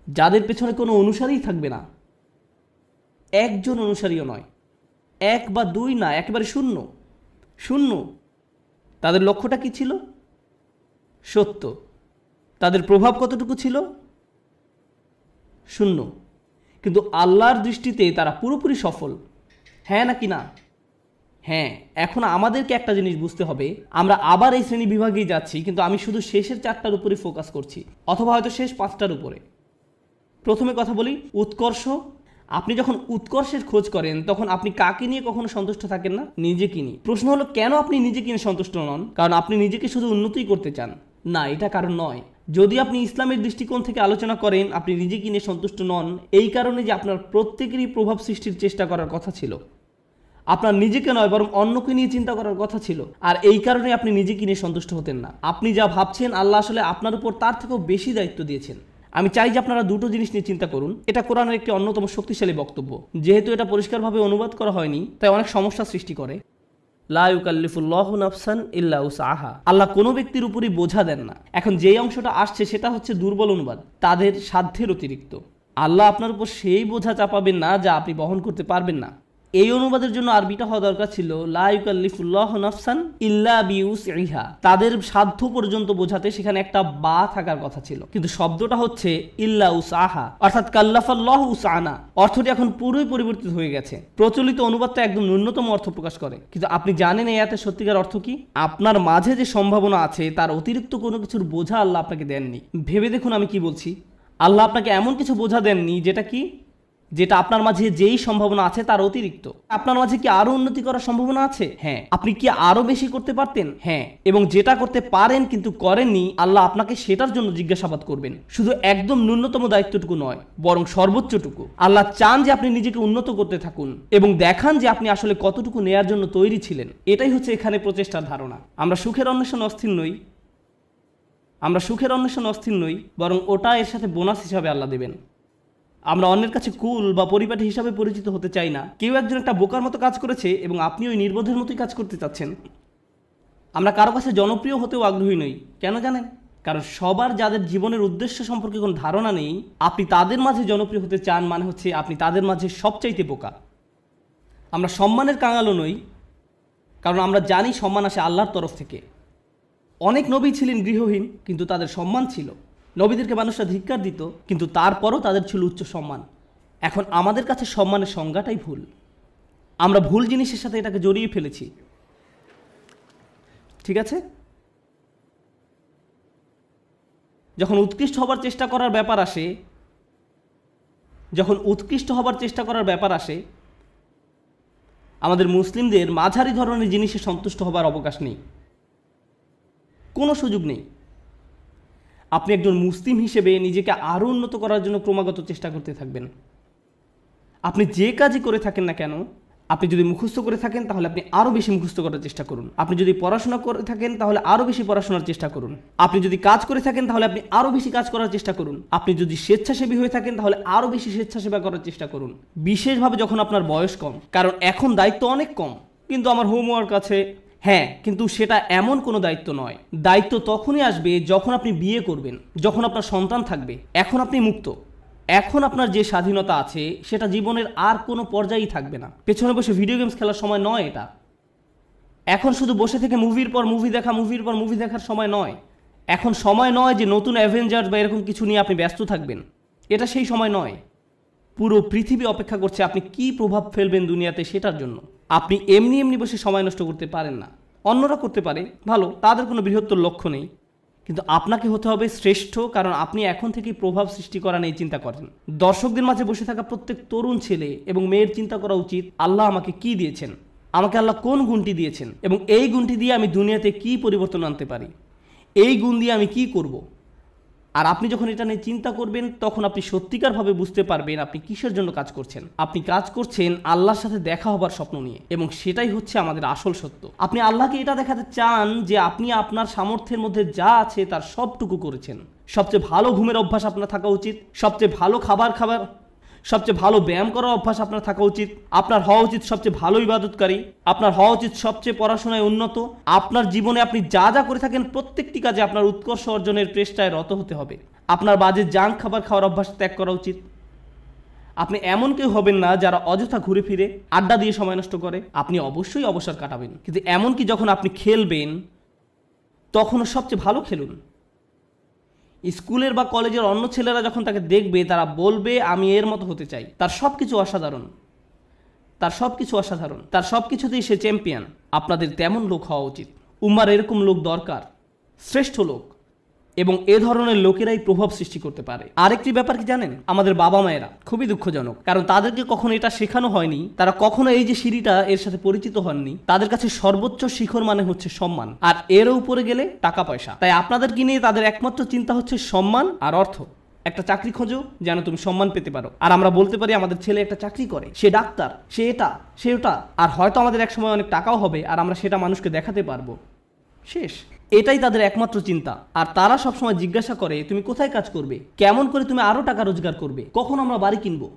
যাদের পেছনে কোনো অনুসারীই থাকবে না, একজন অনুসারীও নয়, এক বা দুই না, একেবারে শূন্য, শূন্য। তাদের লক্ষ্যটা কি ছিল? সত্য। তাদের প্রভাব কতটুকু ছিল? শূন্য। কিন্তু আল্লাহর দৃষ্টিতে তারা পুরোপুরি সফল। হ্যাঁ নাকি না? হ্যাঁ। এখন আমাদেরকে একটা জিনিস বুঝতে হবে, আমরা আবার এই শ্রেণী বিভাগেই যাচ্ছি, কিন্তু আমি শুধু শেষের 4টার উপরে ফোকাস করছি, অথবা হয়তো শেষ 5টার উপরে। প্রথমে কথা বলি উৎকর্ষ। আপনি যখন উৎকর্ষের খোঁজ করেন, তখন আপনি কাকে নিয়ে কখনো সন্তুষ্ট থাকেন না? নিজেকে নিয়ে। প্রশ্ন হলো, কেন আপনি নিজেকে নিয়ে সন্তুষ্ট নন? কারণ আপনি নিজেকে শুধু উন্নতিই করতে চান? না, এটা কারণ নয়। যদি আপনি ইসলামের দৃষ্টিকোণ থেকে আলোচনা করেন, আপনি নিজেকে নিয়ে সন্তুষ্ট নন এই কারণে যে আপনার প্রত্যেকেরই প্রভাব সৃষ্টির চেষ্টা করার কথা ছিল। আপনার নিজেকে নয়, বরং অন্যকে নিয়ে চিন্তা করার কথা ছিল, আর এই কারণে আপনি নিজেকে নিয়ে সন্তুষ্ট হতেন না। আপনি যা ভাবছেন, আল্লাহ আসলে আপনার উপর তার থেকেও বেশি দায়িত্ব দিয়েছেন। আমি চাই যে আপনারা দুটো জিনিস নিয়ে চিন্তা করুন। এটা কোরআনের একটি অন্যতম শক্তিশালী বক্তব্য। যেহেতু এটা পরিষ্কারভাবে অনুবাদ করা হয়নি, তাই অনেক সমস্যা সৃষ্টি করে। লা ইউকাল্লিফুল্লাহু নাফসান ইল্লা উসআহা। আল্লাহ কোনো ব্যক্তির উপরই বোঝা দেন না। এখন যেই অংশটা আসছে সেটা হচ্ছে দুর্বল অনুবাদ, তাদের সাধ্যের অতিরিক্ত। আল্লাহ আপনার উপর সেই বোঝা চাপাবেন না যা আপনি বহন করতে পারবেন না। এই অনুবাদের জন্য আরবিটা হওয়া দরকার ছিল লা ইউকাল্লিফুল্লাহু নাফসান ইল্লা বিউসইহা। তাদের সাধ্য পর্যন্ত বোঝাতে সেখানে একটা বা থাকার কথা ছিল, কিন্তু শব্দটা হচ্ছে ইল্লা উসআহা, অর্থাৎ কাল্লাফাল্লাহু উসআনা। অর্থটি এখন পুরোই পরিবর্তিত হয়ে গেছে। প্রচলিত অনুবাদটা একদম ন্যূনতম অর্থ প্রকাশ করে, কিন্তু আপনি জানেন এই আয়াতের সত্যিকার অর্থ কি? আপনার মাঝে যে সম্ভাবনা আছে তার অতিরিক্ত কোনো কিছুর বোঝা আল্লাহ আপনাকে দেননি। ভেবে দেখুন আমি কি বলছি। আল্লাহ আপনাকে এমন কিছু বোঝা দেননি যেটা আপনার মাঝে যেই সম্ভাবনা আছে তার অতিরিক্ত। আপনার মাঝে কি আরো উন্নতি করার সম্ভাবনা আছে? হ্যাঁ। আপনি কি আরো বেশি করতে পারতেন? হ্যাঁ। এবং যেটা করতে পারেন কিন্তু করেননি, আল্লাহ আপনাকে সেটার জন্য জিজ্ঞাসাবাদ করবেন। শুধু একদম ন্যূনতম দায়িত্বটুকু নয়, বরং সর্বোচ্চটুকু। আল্লাহ চান যে আপনি নিজেকে উন্নত করতে থাকুন এবং দেখান যে আপনি আসলে কতটুকু নেয়ার জন্য তৈরি ছিলেন। এটাই হচ্ছে এখানে প্রচেষ্টার ধারণা। আমরা সুখের অন্বেষণে অস্থির নই, বরং ওটা এর সাথে বোনাস হিসাবে আল্লাহ দেবেন। আমরা অন্যের কাছে কুল বা পরিপাটি হিসাবে পরিচিত হতে চাই না। কেউ একজন একটা বোকার মতো কাজ করেছে এবং আপনি ওই নির্বোধের মতোই কাজ করতে চাচ্ছেন। আমরা কারো কাছে জনপ্রিয় হতেও আগ্রহী নই। কেন জানেন? কারণ সবার যাদের জীবনের উদ্দেশ্য সম্পর্কে কোনো ধারণা নেই, আপনি তাদের মাঝে জনপ্রিয় হতে চান মানে হচ্ছে আপনি তাদের মাঝে সবচাইতে বোকা। আমরা সম্মানের কাঙালও নই, কারণ আমরা জানি সম্মান আসে আল্লাহর তরফ থেকে। অনেক নবী ছিলেন গৃহহীন, কিন্তু তাদের সম্মান ছিল। নবীদেরকে মানুষরা ধিক্কার দিত, কিন্তু তারপরও তাদের ছিল উচ্চ সম্মান। এখন আমাদের কাছে সম্মানের সংজ্ঞাটাই ভুল। আমরা ভুল জিনিসের সাথে এটাকে জড়িয়ে ফেলেছি। ঠিক আছে? যখন উৎকৃষ্ট হবার চেষ্টা করার ব্যাপার আসে, আমাদের মুসলিমদের মাঝারি ধরনের জিনিসে সন্তুষ্ট হবার অবকাশ নেই, কোনো সুযোগ নেই। আপনি একজন মুসলিম হিসেবে নিজেকে আরও উন্নত করার জন্য ক্রমাগত চেষ্টা করতে থাকবেন। আপনি যে কাজই করে থাকেন না কেন, আপনি যদি মুখস্থ করে থাকেন তাহলে আপনি আরও বেশি মুখস্থ করার চেষ্টা করুন। আপনি যদি পড়াশোনা করে থাকেন তাহলে আরও বেশি পড়াশোনার চেষ্টা করুন। আপনি যদি কাজ করে থাকেন তাহলে আপনি আরও বেশি কাজ করার চেষ্টা করুন। আপনি যদি স্বেচ্ছাসেবী হয়ে থাকেন তাহলে আরও বেশি স্বেচ্ছাসেবা করার চেষ্টা করুন, বিশেষভাবে যখন আপনার বয়স কম। কারণ এখন দায়িত্ব অনেক কম, কিন্তু আমার হোমওয়ার্ক আছে। হ্যাঁ, কিন্তু সেটা এমন কোনো দায়িত্ব নয়। দায়িত্ব তখনই আসবে যখন আপনি বিয়ে করবেন, যখন আপনার সন্তান থাকবে। এখন আপনি মুক্ত। এখন আপনার যে স্বাধীনতা আছে সেটা জীবনের আর কোনো পর্যায়েই থাকবে না। পেছনে বসে ভিডিও গেমস খেলার সময় নয় এটা। এখন শুধু বসে থেকে মুভির পর মুভি দেখা, মুভির পর মুভি দেখার সময় নয়। এখন সময় নয় যে নতুন অ্যাভেঞ্জার্স বা এরকম কিছু নিয়ে আপনি ব্যস্ত থাকবেন। এটা সেই সময় নয়। পুরো পৃথিবী অপেক্ষা করছে আপনি কী প্রভাব ফেলবেন দুনিয়াতে সেটার জন্য। আপনি এমনি এমনি বসে সময় নষ্ট করতে পারেন না। অন্যরা করতে পারে, ভালো, তাদের কোনো বৃহত্তর লক্ষ্য নেই, কিন্তু আপনাকে হতে হবে শ্রেষ্ঠ, কারণ আপনি এখন থেকেই প্রভাব সৃষ্টি করা নিয়ে চিন্তা করেন। দর্শকদের মাঝে বসে থাকা প্রত্যেক তরুণ ছেলে এবং মেয়ের চিন্তা করা উচিত, আল্লাহ আমাকে কি দিয়েছেন, আমাকে আল্লাহ কোন গুণটি দিয়েছেন, এবং এই গুণটি দিয়ে আমি দুনিয়াতে কি পরিবর্তন আনতে পারি, এই গুণ দিয়ে আমি কি করব। আর আপনি যখন এটা নিয়ে চিন্তা করবেন তখন আপনি সত্যিকারভাবে বুঝতে পারবেন আপনি কিসের জন্য কাজ করছেন। আপনি কাজ করছেন আল্লাহর সাথে দেখা হবার স্বপ্ন নিয়ে, এবং সেটাই হচ্ছে আমাদের আসল সত্য। আপনি আল্লাহকে এটা দেখাতে চান যে আপনি আপনার সামর্থ্যের মধ্যে যা আছে তার সবটুকু করেছেন। সবচেয়ে ভালো ঘুমের অভ্যাস আপনার থাকা উচিত, সবচেয়ে ভালো খাবার, সবচেয়ে ভালো ব্যায়াম করার অভ্যাস আপনার থাকা উচিত। আপনার হওয়া উচিত সবচেয়ে ভালো ইবাদতকারী। আপনার হওয়া উচিত সবচেয়ে পড়াশোনায় উন্নত। আপনার জীবনে আপনি যা যা করে থাকেন প্রত্যেকটি কাজে আপনার উৎকর্ষ অর্জনের চেষ্টায় রত হতে হবে। আপনার বাজে জাঙ্ক খাবার খাওয়ার অভ্যাস ত্যাগ করা উচিত। আপনি এমন কেউ হবেন না যারা অযথা ঘুরে ফিরে আড্ডা দিয়ে সময় নষ্ট করে। আপনি অবশ্যই অবসর কাটাবেন, কিন্তু এমনকি যখন আপনি খেলবেন তখনও সবচেয়ে ভালো খেলুন। স্কুলের বা কলেজের অন্য ছেলেরা যখন তাকে দেখবে তারা বলবে আমি এর মতো হতে চাই। তার সব কিছু অসাধারণ, তার সব কিছুতেই সে চ্যাম্পিয়ন। আপনাদের তেমন লোক হওয়া উচিত। উম্মার এরকম লোক দরকার, শ্রেষ্ঠ লোক, এবং এ ধরনের লোকেরাই প্রভাব সৃষ্টি করতে পারে। আরেকটি ব্যাপার কি জানেন, আমাদের বাবা মায়েরা খুবই দুঃখজনক, কারণ তাদেরকে কখনো এটা শেখানো হয়নি। তারা কখনো এই যে সিঁড়িটা এর সাথে পরিচিত হননি। তাদের কাছে সর্বোচ্চ শিখর মানে হচ্ছে সম্মান, আর এর উপরে গেলে টাকা পয়সা। তাই আপনাদেরকে নিয়ে তাদের একমাত্র চিন্তা হচ্ছে সম্মান আর অর্থ। একটা চাকরি খোঁজো যেন তুমি সম্মান পেতে পারো। আর আমরা বলতে পারি আমাদের ছেলে একটা চাকরি করে, সে ডাক্তার, সে এটা, সে ওটা, আর হয়তো আমাদের এক সময় অনেক টাকাও হবে আর আমরা সেটা মানুষকে দেখাতে পারবো। শেষ। এটাই তাদের একমাত্র চিন্তা। আর তারা সবসময় জিজ্ঞাসা করে তুমি কোথায় কাজ করবে, কেমন করে তুমি আরো টাকা রোজগার করবে, কখন আমরা বাড়ি কিনবো।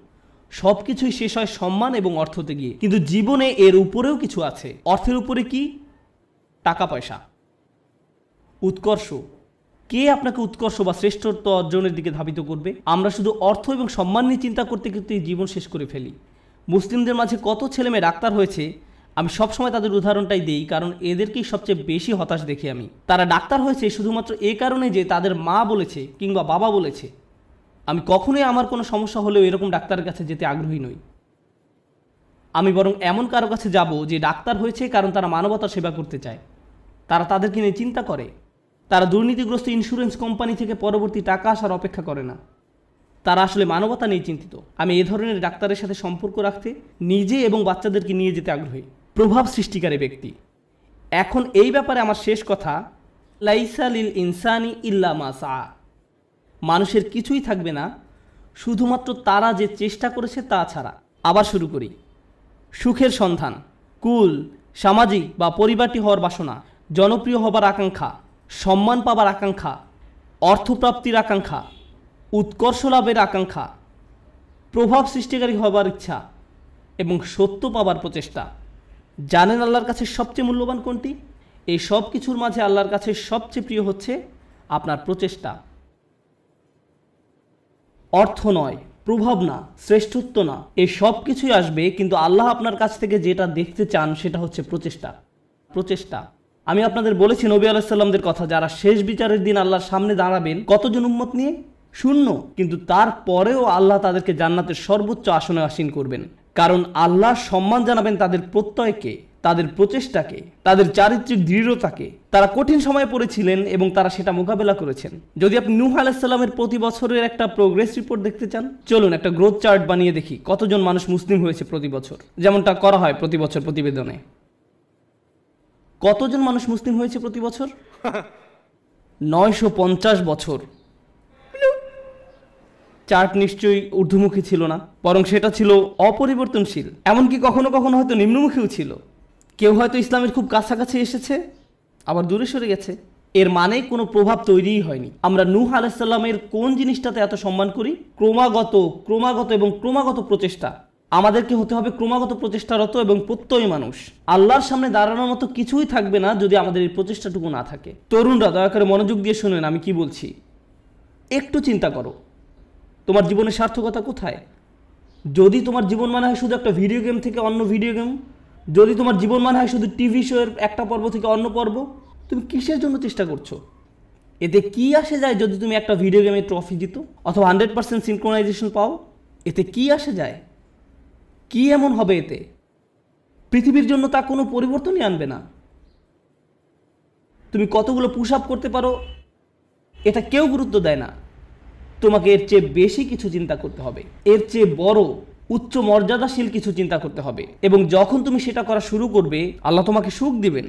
সবকিছুই শেষ হয় সম্মান এবং অর্থতে গিয়ে। কিন্তু জীবনে এর উপরেও কিছু আছে। অর্থের উপরে কি? টাকা পয়সা, উৎকর্ষ। কে আপনাকে উৎকর্ষ বা শ্রেষ্ঠত্ব অর্জনের দিকে ধাবিত করবে? আমরা শুধু অর্থ এবং সম্মান নিয়ে চিন্তা করতে করতে জীবন শেষ করে ফেলি। মুসলিমদের মাঝে কত ছেলে মেয়ে ডাক্তার হয়েছে, আমি সবসময় তাদের উদাহরণটাই দিই, কারণ এদেরকেই সবচেয়ে বেশি হতাশ দেখি আমি। তারা ডাক্তার হয়েছে শুধুমাত্র এই কারণে যে তাদের মা বলেছে কিংবা বাবা বলেছে। আমি কখনোই আমার কোনো সমস্যা হলেও এরকম ডাক্তারের কাছে যেতে আগ্রহী নই। আমি বরং এমন কারো কাছে যাব যে ডাক্তার হয়েছে কারণ তারা মানবতার সেবা করতে চায়। তারা তাদেরকে নিয়ে চিন্তা করে। তারা দুর্নীতিগ্রস্ত ইন্স্যুরেন্স কোম্পানি থেকে পরবর্তী টাকা আসার অপেক্ষা করে না। তারা আসলে মানবতা নিয়ে চিন্তিত। আমি এ ধরনের ডাক্তারের সাথে সম্পর্ক রাখতে, নিজে এবং বাচ্চাদেরকে নিয়ে যেতে আগ্রহী। প্রভাব সৃষ্টিকারী ব্যক্তি। এখন এই ব্যাপারে আমার শেষ কথা, লাইসা লিল ইনসানি ইল্লা মা সা। মানুষের কিছুই থাকবে না শুধুমাত্র তারা যে চেষ্টা করেছে তা ছাড়া। আবার শুরু করি। সুখের সন্ধান, কুল, সামাজিক বা পরিবারটি হওয়ার বাসনা, জনপ্রিয় হবার আকাঙ্ক্ষা, সম্মান পাবার আকাঙ্ক্ষা, অর্থপ্রাপ্তির আকাঙ্ক্ষা, উৎকর্ষ লাভের আকাঙ্ক্ষা, প্রভাব সৃষ্টিকারী হবার ইচ্ছা এবং সত্য পাবার প্রচেষ্টা। জানেন আল্লাহর কাছে সবচেয়ে মূল্যবান কোনটি? এই সব কিছুর মাঝে আল্লাহর কাছে সবচেয়ে প্রিয় হচ্ছে আপনার প্রচেষ্টা। অর্থ নয়, প্রভাব না, শ্রেষ্ঠত্ব না, এই সব কিছুই আসবে, কিন্তু আল্লাহ আপনার কাছ থেকে যেটা দেখতে চান সেটা হচ্ছে প্রচেষ্টা। আমি আপনাদের বলেছি নবী আলাইহিস সালামদের কথা, যারা শেষ বিচারের দিন আল্লাহর সামনে দাঁড়াবেন কতজন উম্মত নিয়ে? 0। কিন্তু তারপরেও আল্লাহ তাদেরকে জান্নাতের সর্বোচ্চ আসনে আসীন করবেন, কারণ আল্লাহ সম্মান জানাবেন তাদের প্রত্যয়কে, তাদের প্রচেষ্টাকে, তাদের চারিত্রিক দৃঢ়তাকে। তারা কঠিন সময়ে পড়েছিলেন এবং তারা সেটা মোকাবেলা করেছেন। যদি আপনি নূহ আলাইহিস সালামের প্রতি বছরের একটা প্রোগ্রেস রিপোর্ট দেখতে চান, চলুন একটা গ্রোথ চার্ট বানিয়ে দেখি কতজন মানুষ মুসলিম হয়েছে প্রতি বছর, যেমনটা করা হয় প্রতি বছর প্রতিবেদনে। কতজন মানুষ মুসলিম হয়েছে প্রতি বছর? 950 বছর। চার্ট নিশ্চয়ই ঊর্ধ্বমুখী ছিল না, বরং সেটা ছিল অপরিবর্তনশীল, এমনকি কখনো কখনো হয়তো নিম্নমুখীও ছিল। কেউ হয়তো ইসলামের খুব কাছাকাছি এসেছে, আবার দূরে সরে গেছে। এর মানে কোনো প্রভাব তৈরিই হয়নি। আমরা নূহ আলাইহিস সালামের কোন জিনিসটাতে এত সম্মান করি? ক্রমাগত এবং ক্রমাগত প্রচেষ্টা। আমাদেরকে হতে হবে ক্রমাগত প্রচেষ্টারত এবং প্রত্যয়ী মানুষ। আল্লাহর সামনে দাঁড়ানোর মতো কিছুই থাকবে না যদি আমাদের এই প্রচেষ্টাটুকু না থাকে। তরুণরা দয়া করে মনোযোগ দিয়ে শুনেন আমি কি বলছি। একটু চিন্তা করো, তোমার জীবনের সার্থকতা কোথায়? যদি তোমার জীবন মানে হয় শুধু একটা ভিডিও গেম থেকে অন্য ভিডিও গেম, যদি তোমার জীবন মানে হয় শুধু টিভি শোয়ের একটা পর্ব থেকে অন্য পর্ব, তুমি কিসের জন্য চেষ্টা করছো? এতে কি আসে যায় যদি তুমি একটা ভিডিও গেমে ট্রফি জিতো অথবা 100% সিনক্রোনাইজেশন পাও? এতে কি আসে যায়? কি এমন হবে এতে? পৃথিবীর জন্য তা কোনো পরিবর্তনই আনবে না। তুমি কতগুলো পুশ আপ করতে পারো এটা কেউ গুরুত্ব দেয় না। তোমাকে এর চেয়ে বেশি কিছু চিন্তা করতে হবে, এর চেয়ে বড় উচ্চ মর্যাদাশীল কিছু চিন্তা করতে হবে। এবং যখন তুমি সেটা করা শুরু করবে, আল্লাহ তোমাকে সুখ দিবেন।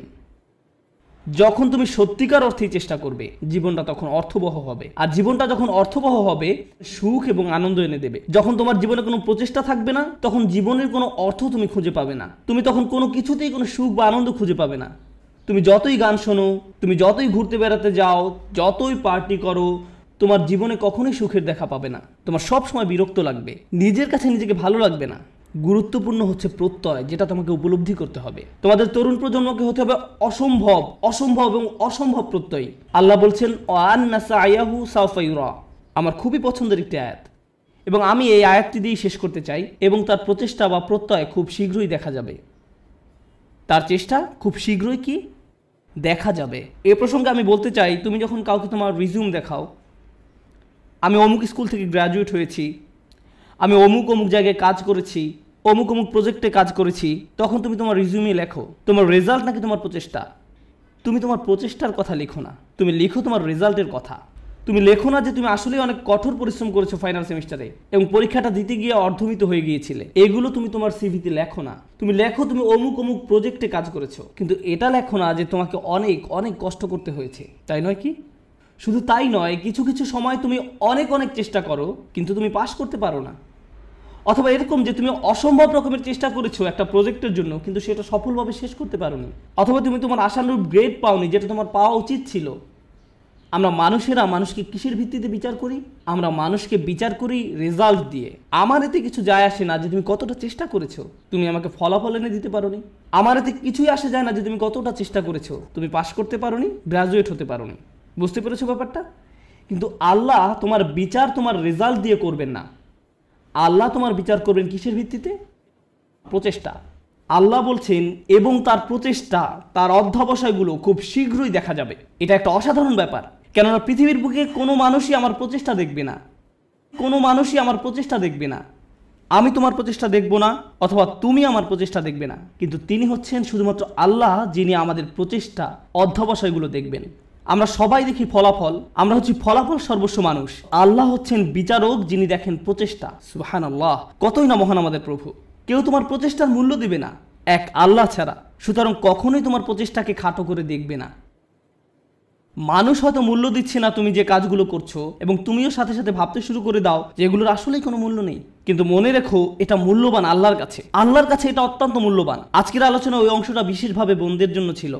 যখন তুমি সত্যিকার অর্থেই চেষ্টা করবে, জীবনটা তখন অর্থবহ হবে। আর জীবনটা যখন অর্থবহ হবে, সুখ এবং আনন্দ এনে দেবে। যখন তোমার জীবনে কোনো প্রচেষ্টা থাকবে না, তখন জীবনের কোনো অর্থ তুমি খুঁজে পাবে না। তুমি তখন কোনো কিছুতেই কোনো সুখ বা আনন্দ খুঁজে পাবে না। তুমি যতই গান শোনো, তুমি যতই ঘুরতে বেড়াতে যাও, যতই পার্টি করো, তোমার জীবনে কখনোই সুখের দেখা পাবে না। তোমার সব সময় বিরক্ত লাগবে, নিজের কাছে নিজেকে ভালো লাগবে না। গুরুত্বপূর্ণ হচ্ছে প্রত্যয়, যেটা তোমাকে উপলব্ধি করতে হবে। তোমাদের তরুণ প্রজন্মকে হতে হবে অসম্ভব এবং অসম্ভব প্রত্যয়ী। আল্লাহ বলছেন ওয়ান্না সায়াহু সাওফা ইউরা। আমার খুবই পছন্দের একটি আয়াত, এবং আমি এই আয়াতটি দিয়েই শেষ করতে চাই। এবং তার প্রচেষ্টা বা প্রত্যয় খুব শীঘ্রই দেখা যাবে। তার চেষ্টা খুব শীঘ্রই কি দেখা যাবে। এ প্রসঙ্গে আমি বলতে চাই, তুমি যখন কাউকে তোমার রিজিউম দেখাও, আমি অমুক স্কুল থেকে গ্র্যাজুয়েট হয়েছি, আমি অমুক জায়গায় কাজ করেছি, অমুক প্রজেক্টে কাজ করেছি, তখন তুমি তোমার রিজিউমে লেখো তোমার রেজাল্ট নাকি তোমার প্রচেষ্টা? তুমি তোমার প্রচেষ্টার কথা লিখো না, তুমি লিখো তোমার রেজাল্টের কথা। তুমি লেখো না যে তুমি আসলে অনেক কঠোর পরিশ্রম করেছো ফাইনাল সেমিস্টারে এবং পরীক্ষাটা দিতে গিয়ে অর্ধমিত হয়ে গিয়েছিলে। এগুলো তুমি তোমার সিভিতে লেখো না। তুমি লেখো তুমি অমুক প্রজেক্টে কাজ করেছো, কিন্তু এটা লেখো না যে তোমাকে অনেক কষ্ট করতে হয়েছে, তাই নয় কি? শুধু তাই নয়, কিছু কিছু সময় তুমি অনেক চেষ্টা করো কিন্তু তুমি পাস করতে পারো না। অথবা এরকম যে তুমি অসম্ভব রকমের চেষ্টা করেছো একটা প্রজেক্টের জন্য, কিন্তু সেটা সফলভাবে শেষ করতে পারোনি। অথবা তুমি তোমার আশানুরূপ গ্রেড পাওনি, যেটা তোমার পাওয়া উচিত ছিল। আমরা মানুষেরা মানুষকে কিসের ভিত্তিতে বিচার করি? আমরা মানুষকে বিচার করি রেজাল্ট দিয়ে। আমার এতে কিছু যায় আসে না যে তুমি কতটা চেষ্টা করেছো, তুমি আমাকে ফলাফল এনে দিতে পারোনি। আমার এতে কিছুই আসে যায় না যে তুমি কতটা চেষ্টা করেছো, তুমি পাস করতে পারোনি, গ্রাজুয়েট হতে পারোনি। বুঝতে পেরেছো ব্যাপারটা? কিন্তু আল্লাহ তোমার বিচার তোমার রেজাল্ট দিয়ে করবেন না। আল্লাহ তোমার বিচার করবেন কিসের ভিত্তিতে? প্রচেষ্টা। আল্লাহ বলছেন এবং তার প্রচেষ্টা, তার অধ্যবসায়গুলো খুব শীঘ্রই দেখা যাবে। এটা একটা অসাধারণ ব্যাপার, কেননা পৃথিবীর বুকে কোনো মানুষই আমার প্রচেষ্টা দেখবে না, কোনো মানুষই আমার প্রচেষ্টা দেখবে না। আমি তোমার প্রচেষ্টা দেখব না, অথবা তুমি আমার প্রচেষ্টা দেখবে না, কিন্তু তিনি হচ্ছেন শুধুমাত্র আল্লাহ, যিনি আমাদের প্রচেষ্টা অধ্যবসায়গুলো দেখবেন। আমরা সবাই দেখি ফলাফল, আমরা হচ্ছি ফলাফল সর্বস্ব মানুষ। আল্লাহ হচ্ছেন বিচারক, যিনি দেখেন প্রচেষ্টা। সুবহানাল্লাহ, কতই না মহান আমাদের প্রভু। কেউ তোমার প্রচেষ্টার মূল্য দিবে না এক আল্লাহ ছাড়া, সুতরাং কখনোই তোমার প্রচেষ্টাকে খাটো করে দেখবে না। মানুষ হয়তো মূল্য দিচ্ছে না তুমি যে কাজগুলো করছো, এবং তুমিও সাথে সাথে ভাবতে শুরু করে দাও যে এগুলোর আসলেই কোনো মূল্য নেই। কিন্তু মনে রেখো, এটা মূল্যবান আল্লাহর কাছে। আল্লাহর কাছে এটা অত্যন্ত মূল্যবান। আজকের আলোচনা ওই অংশটা বিশেষভাবে বোনদের জন্য ছিল,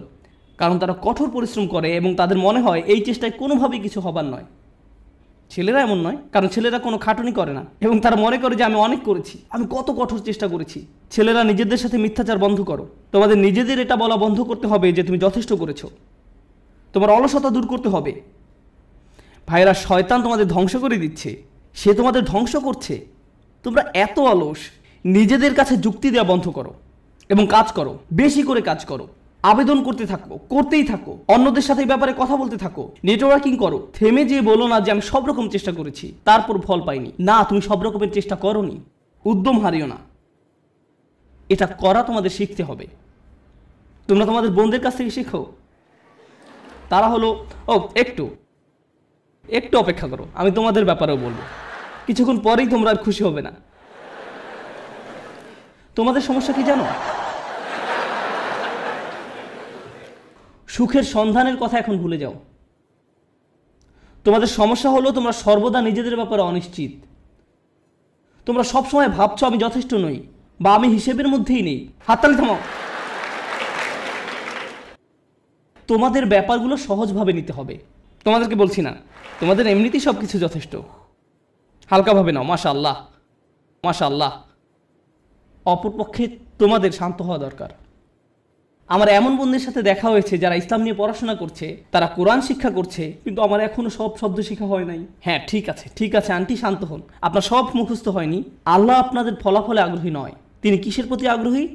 কারণ তারা কঠোর পরিশ্রম করে এবং তাদের মনে হয় এই চেষ্টায় কোনোভাবেই কিছু হবার নয়। ছেলেরা এমন নয়, কারণ ছেলেরা কোনো খাটুনি করে না এবং তারা মনে করে যে আমি অনেক করেছি, আমি কত কঠোর চেষ্টা করেছি। ছেলেরা নিজেদের সাথে মিথ্যাচার বন্ধ করো। তোমাদের নিজেদের এটা বলা বন্ধ করতে হবে যে তুমি যথেষ্ট করেছো। তোমার অলসতা দূর করতে হবে। ভাইরা, শয়তান তোমাদের ধ্বংস করে দিচ্ছে, সে তোমাদের ধ্বংস করছে। তোমরা এত অলস। নিজেদের কাছে যুক্তি দেওয়া বন্ধ করো এবং কাজ করো, বেশি করে কাজ করো, আবেদন করতে থাকো, করতেই থাকো, অন্যদের সাথে এই ব্যাপারে কথা বলতে থাকো, নেটওয়ার্কিং করো। থেমে যেয়ে বলো না যে আমি সব রকম চেষ্টা করেছি তারপর ফল পাইনি। না, তুমি সব রকমের চেষ্টা করোনি। উদ্যম হারিও না, এটা করা তোমাদের শিখতে হবে। তোমরা তোমাদের বোনদের কাছ থেকে শেখো। তারা হলো একটু অপেক্ষা করো, আমি তোমাদের ব্যাপারেও বলবো। কিছুক্ষণ পরেই তোমরা আর খুশি হবে না। তোমাদের সমস্যা কি জানো? সুখের সন্ধানের কথা এখন ভুলে যাও। তোমাদের সমস্যা হলো তোমরা সর্বদা নিজেদের ব্যাপারে অনিশ্চিত। তোমরা সবসময় ভাবছো আমি যথেষ্ট নই বা আমি হিসেবের মধ্যেই নেই। হাততালি থামাও। তোমাদের ব্যাপারগুলো সহজভাবে নিতে হবে। তোমাদেরকে বলছি না, তোমাদের এমনিতেই সব কিছু যথেষ্ট, হালকাভাবে নাও। মাশাআল্লাহ, মাশাআল্লাহ। অপরপক্ষে তোমাদের শান্ত হওয়া দরকার। আমার এমন বন্ধুদের সাথে দেখা হয়েছে যারা ইসলাম নিয়ে পড়াশোনা করছে, তারা কোরআন শিক্ষা করছে, কিন্তু আমার এখনো সব শব্দ শেখা হয় নাই। হ্যাঁ ঠিক আছে, ঠিক আছে আন্টি, শান্ত হন। আপনার সব মুখস্থ হয়নি। আল্লাহ আপনাদের ফলাফলে আগ্রহী নয়। তিনি কিসের প্রতি আগ্রহী?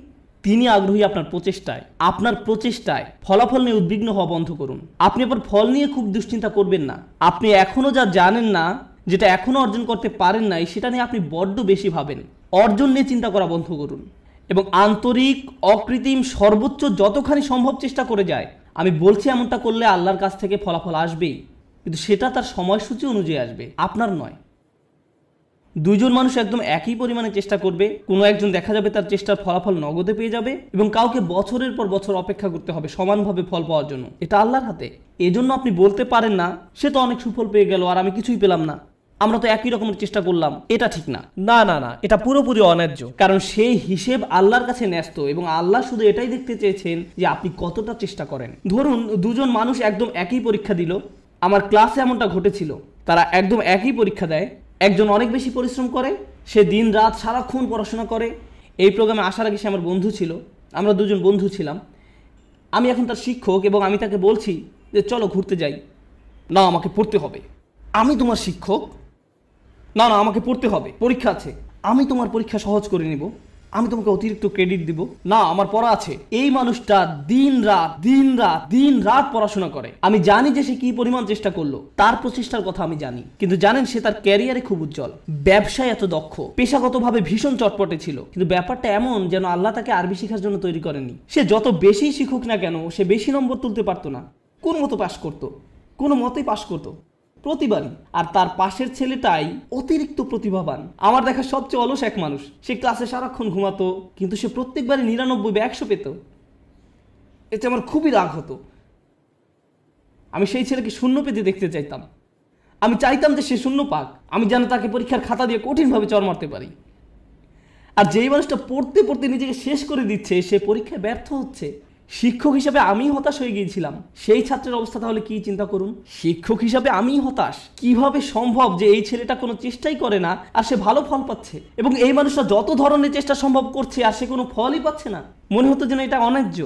তিনি আগ্রহী আপনার প্রচেষ্টায়। আপনার প্রচেষ্টায় ফলাফল নিয়ে উদ্বিগ্ন হওয়া বন্ধ করুন। আপনি আবার ফল নিয়ে খুব দুশ্চিন্তা করবেন না। আপনি এখনো যা জানেন না, যেটা এখনো অর্জন করতে পারেন নাই, সেটা নিয়ে আপনি বড্ড বেশি ভাবেন। অর্জন নিয়ে চিন্তা করা বন্ধ করুন এবং আন্তরিক, অকৃত্রিম, সর্বোচ্চ যতখানি সম্ভব চেষ্টা করে যায়। আমি বলছি এমনটা করলে আল্লাহর কাছ থেকে ফলাফল আসবেই, কিন্তু সেটা তার সময়সূচি অনুযায়ী আসবে, আপনার নয়। দুইজন মানুষ একদম একই পরিমাণে চেষ্টা করবে, কোনো একজন দেখা যাবে তার চেষ্টার ফলাফল নগদে পেয়ে যাবে এবং কাউকে বছরের পর বছর অপেক্ষা করতে হবে সমানভাবে ফল পাওয়ার জন্য। এটা আল্লাহর হাতে। এজন্য আপনি বলতে পারেন না সে তো অনেক সুফল পেয়ে গেল আর আমি কিছুই পেলাম না, আমরা তো একই রকমের চেষ্টা করলাম। এটা ঠিক না, না না না, এটা পুরোপুরি অন্যায্য। কারণ সেই হিসেব আল্লাহর কাছে ন্যস্ত এবং আল্লাহ শুধু এটাই দেখতে চেয়েছেন যে আপনি কতটা চেষ্টা করেন। ধরুন দুজন মানুষ একদম একই পরীক্ষা দিল। আমার ক্লাসে এমনটা ঘটেছিল, তারা একদম একই পরীক্ষা দেয়। একজন অনেক বেশি পরিশ্রম করে, সে দিন রাত সারাক্ষণ পড়াশোনা করে। এই প্রোগ্রামে আসার আগে সে আমার বন্ধু ছিল, আমরা দুজন বন্ধু ছিলাম। আমি এখন তার শিক্ষক এবং আমি তাকে বলছি যে চলো ঘুরতে যাই। না, আমাকে পড়তে হবে। আমি তোমার শিক্ষক? না না, আমাকে পড়তে হবে, পরীক্ষা আছে। আমি তোমার পরীক্ষা সহজ করে নিব, আমি তোমাকে অতিরিক্ত ক্রেডিট দিব। না, আমার পড়া আছে। এই মানুষটা দিন রাত পড়াশোনা করে। আমি জানি যে সে কি পরিমাণ চেষ্টা করলো, তার প্রচেষ্টার কথা আমি জানি। কিন্তু জানেন, সে তার ক্যারিয়ারে খুব উজ্জ্বল, ব্যবসায় এত দক্ষ, পেশাগতভাবে ভীষণ চটপটে ছিল। কিন্তু ব্যাপারটা এমন যেন আল্লাহ তাকে আরবি শেখার জন্য তৈরি করেননি। সে যত বেশি শিখুক না কেন, সে বেশি নম্বর তুলতে পারতো না। কোনো মতো পাশ করতো, কোনো মতেই পাশ করতো প্রতিবারই। আর তার পাশের ছেলেটাই অতিরিক্ত প্রতিভাবান, আমার দেখা সবচেয়ে অলস এক মানুষ। সে ক্লাসে সারাক্ষণ ঘুমাতো, কিন্তু সে প্রত্যেকবারই 99 বা 100 পেত। এতে আমার খুবই রাগ হতো। আমি সেই ছেলেকে শূন্য পেতে দেখতে চাইতাম। আমি চাইতাম যে সে শূন্য পাক, আমি যেন তাকে পরীক্ষার খাতা দিয়ে কঠিনভাবে চড় মারতে পারি। আর যেই মানুষটা পড়তে পড়তে নিজেকে শেষ করে দিচ্ছে, সে পরীক্ষায় ব্যর্থ হচ্ছে। শিক্ষক হিসাবে আমি হতাশ হয়ে গিয়েছিলাম। সেই ছাত্রের অবস্থা তাহলে কি চিন্তা করুন। শিক্ষক হিসাবে আমি হতাশ। কিভাবে সম্ভব যে এই ছেলেটা কোনো চেষ্টাই করে না আর সে ভালো ফল পাচ্ছে, এবং এই মানুষটা যত ধরনের চেষ্টা সম্ভব করছে আর সে কোনো ফলই পাচ্ছে না। মনে হতো যেন এটা অন্যায্য।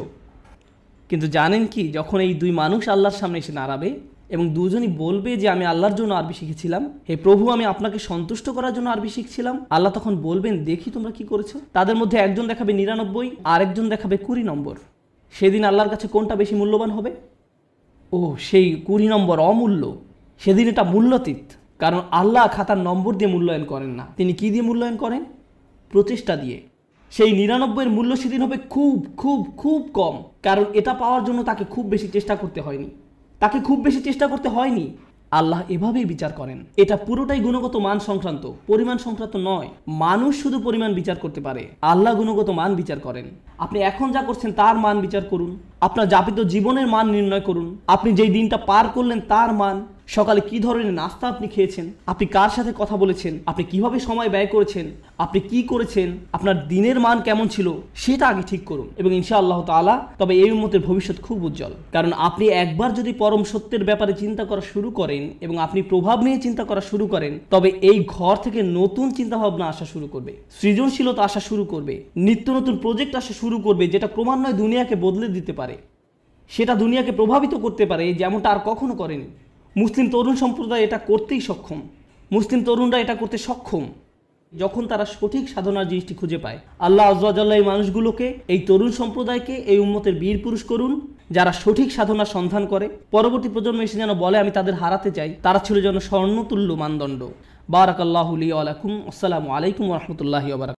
কিন্তু জানেন কি, যখন এই দুই মানুষ আল্লাহর সামনে এসে দাঁড়াবে এবং দুজনই বলবে যে আমি আল্লাহর জন্য আরবি শিখেছিলাম, হে প্রভু আমি আপনাকে সন্তুষ্ট করার জন্য আরবি শিখছিলাম, আল্লাহ তখন বলবেন দেখি তোমরা কি করেছো। তাদের মধ্যে একজন দেখাবে 99 আর একজন দেখাবে 20 নম্বর। সেদিন আল্লাহর কাছে কোনটা বেশি মূল্যবান হবে? ও, সেই 20 নম্বর অমূল্য। সেদিন এটা মূল্যাতীত। কারণ আল্লাহ খাতার নম্বর দিয়ে মূল্যায়ন করেন না। তিনি কি দিয়ে মূল্যায়ন করেন? প্রচেষ্টা দিয়ে। সেই 99-এর মূল্য সেদিন হবে খুব খুব খুব কম, কারণ এটা পাওয়ার জন্য তাকে খুব বেশি চেষ্টা করতে হয়নি। আল্লাহ এভাবেই বিচার করেন। এটা পুরোটাই গুণগত মান সংক্রান্ত, পরিমাণ সংক্রান্ত নয়। মানুষ শুধু পরিমাণ বিচার করতে পারে, আল্লাহ গুণগত মান বিচার করেন। আপনি এখন যা করছেন তার মান বিচার করুন, আপনার যাপিত জীবনের মান নির্ণয় করুন, আপনি যেই দিনটা পার করলেন তার মান, সকালে কি ধরনের নাস্তা আপনি খেয়েছেন, আপনি কার সাথে কথা বলেছেন, আপনি কিভাবে সময় ব্যয় করেছেন, আপনি কি করেছেন, আপনার দিনের মান কেমন ছিল, সেটা আগে ঠিক করুন। এবং ইনশাআল্লাহ তাআলা তবে এই উম্মতের ভবিষ্যৎ খুব উজ্জ্বল। কারণ আপনি একবার যদি পরম সত্যের ব্যাপারে চিন্তা করা শুরু করেন এবং আপনি প্রভাব নিয়ে চিন্তা করা শুরু করেন, তবে এই ঘর থেকে নতুন চিন্তা ভাবনা আসা শুরু করবে, সৃজনশীলতা আসা শুরু করবে, নিত্য নতুন প্রজেক্ট আসা শুরু করবে, যেটা ক্রমান্বয়ে দুনিয়াকে বদলে দিতে পারে, সেটা দুনিয়াকে প্রভাবিত করতে পারে যেমনটা আর কখনো করেনি। মুসলিম তরুণ সম্প্রদায় এটা করতেই সক্ষম। মুসলিম তরুণরা এটা করতে সক্ষম যখন তারা সঠিক সাধনার জিনিসটি খুঁজে পায়। আল্লাহ আযজা ওয়া জাল্লা এই মানুষগুলোকে, এই তরুণ সম্প্রদায়কে, এই উম্মতের বীর পুরুষ করুন যারা সঠিক সাধনার সন্ধান করে। পরবর্তী প্রজন্ম এসে যেন বলে আমি তাদের হারাতে চাই, তারা ছিল যেন স্বর্ণতুল্য মানদণ্ড। বারাকাল্লাহু লি ওয়া লাকুম। আসসালামু আলাইকুম ওয়া রাহমাতুল্লাহি ওয়া বারাকাতুহু।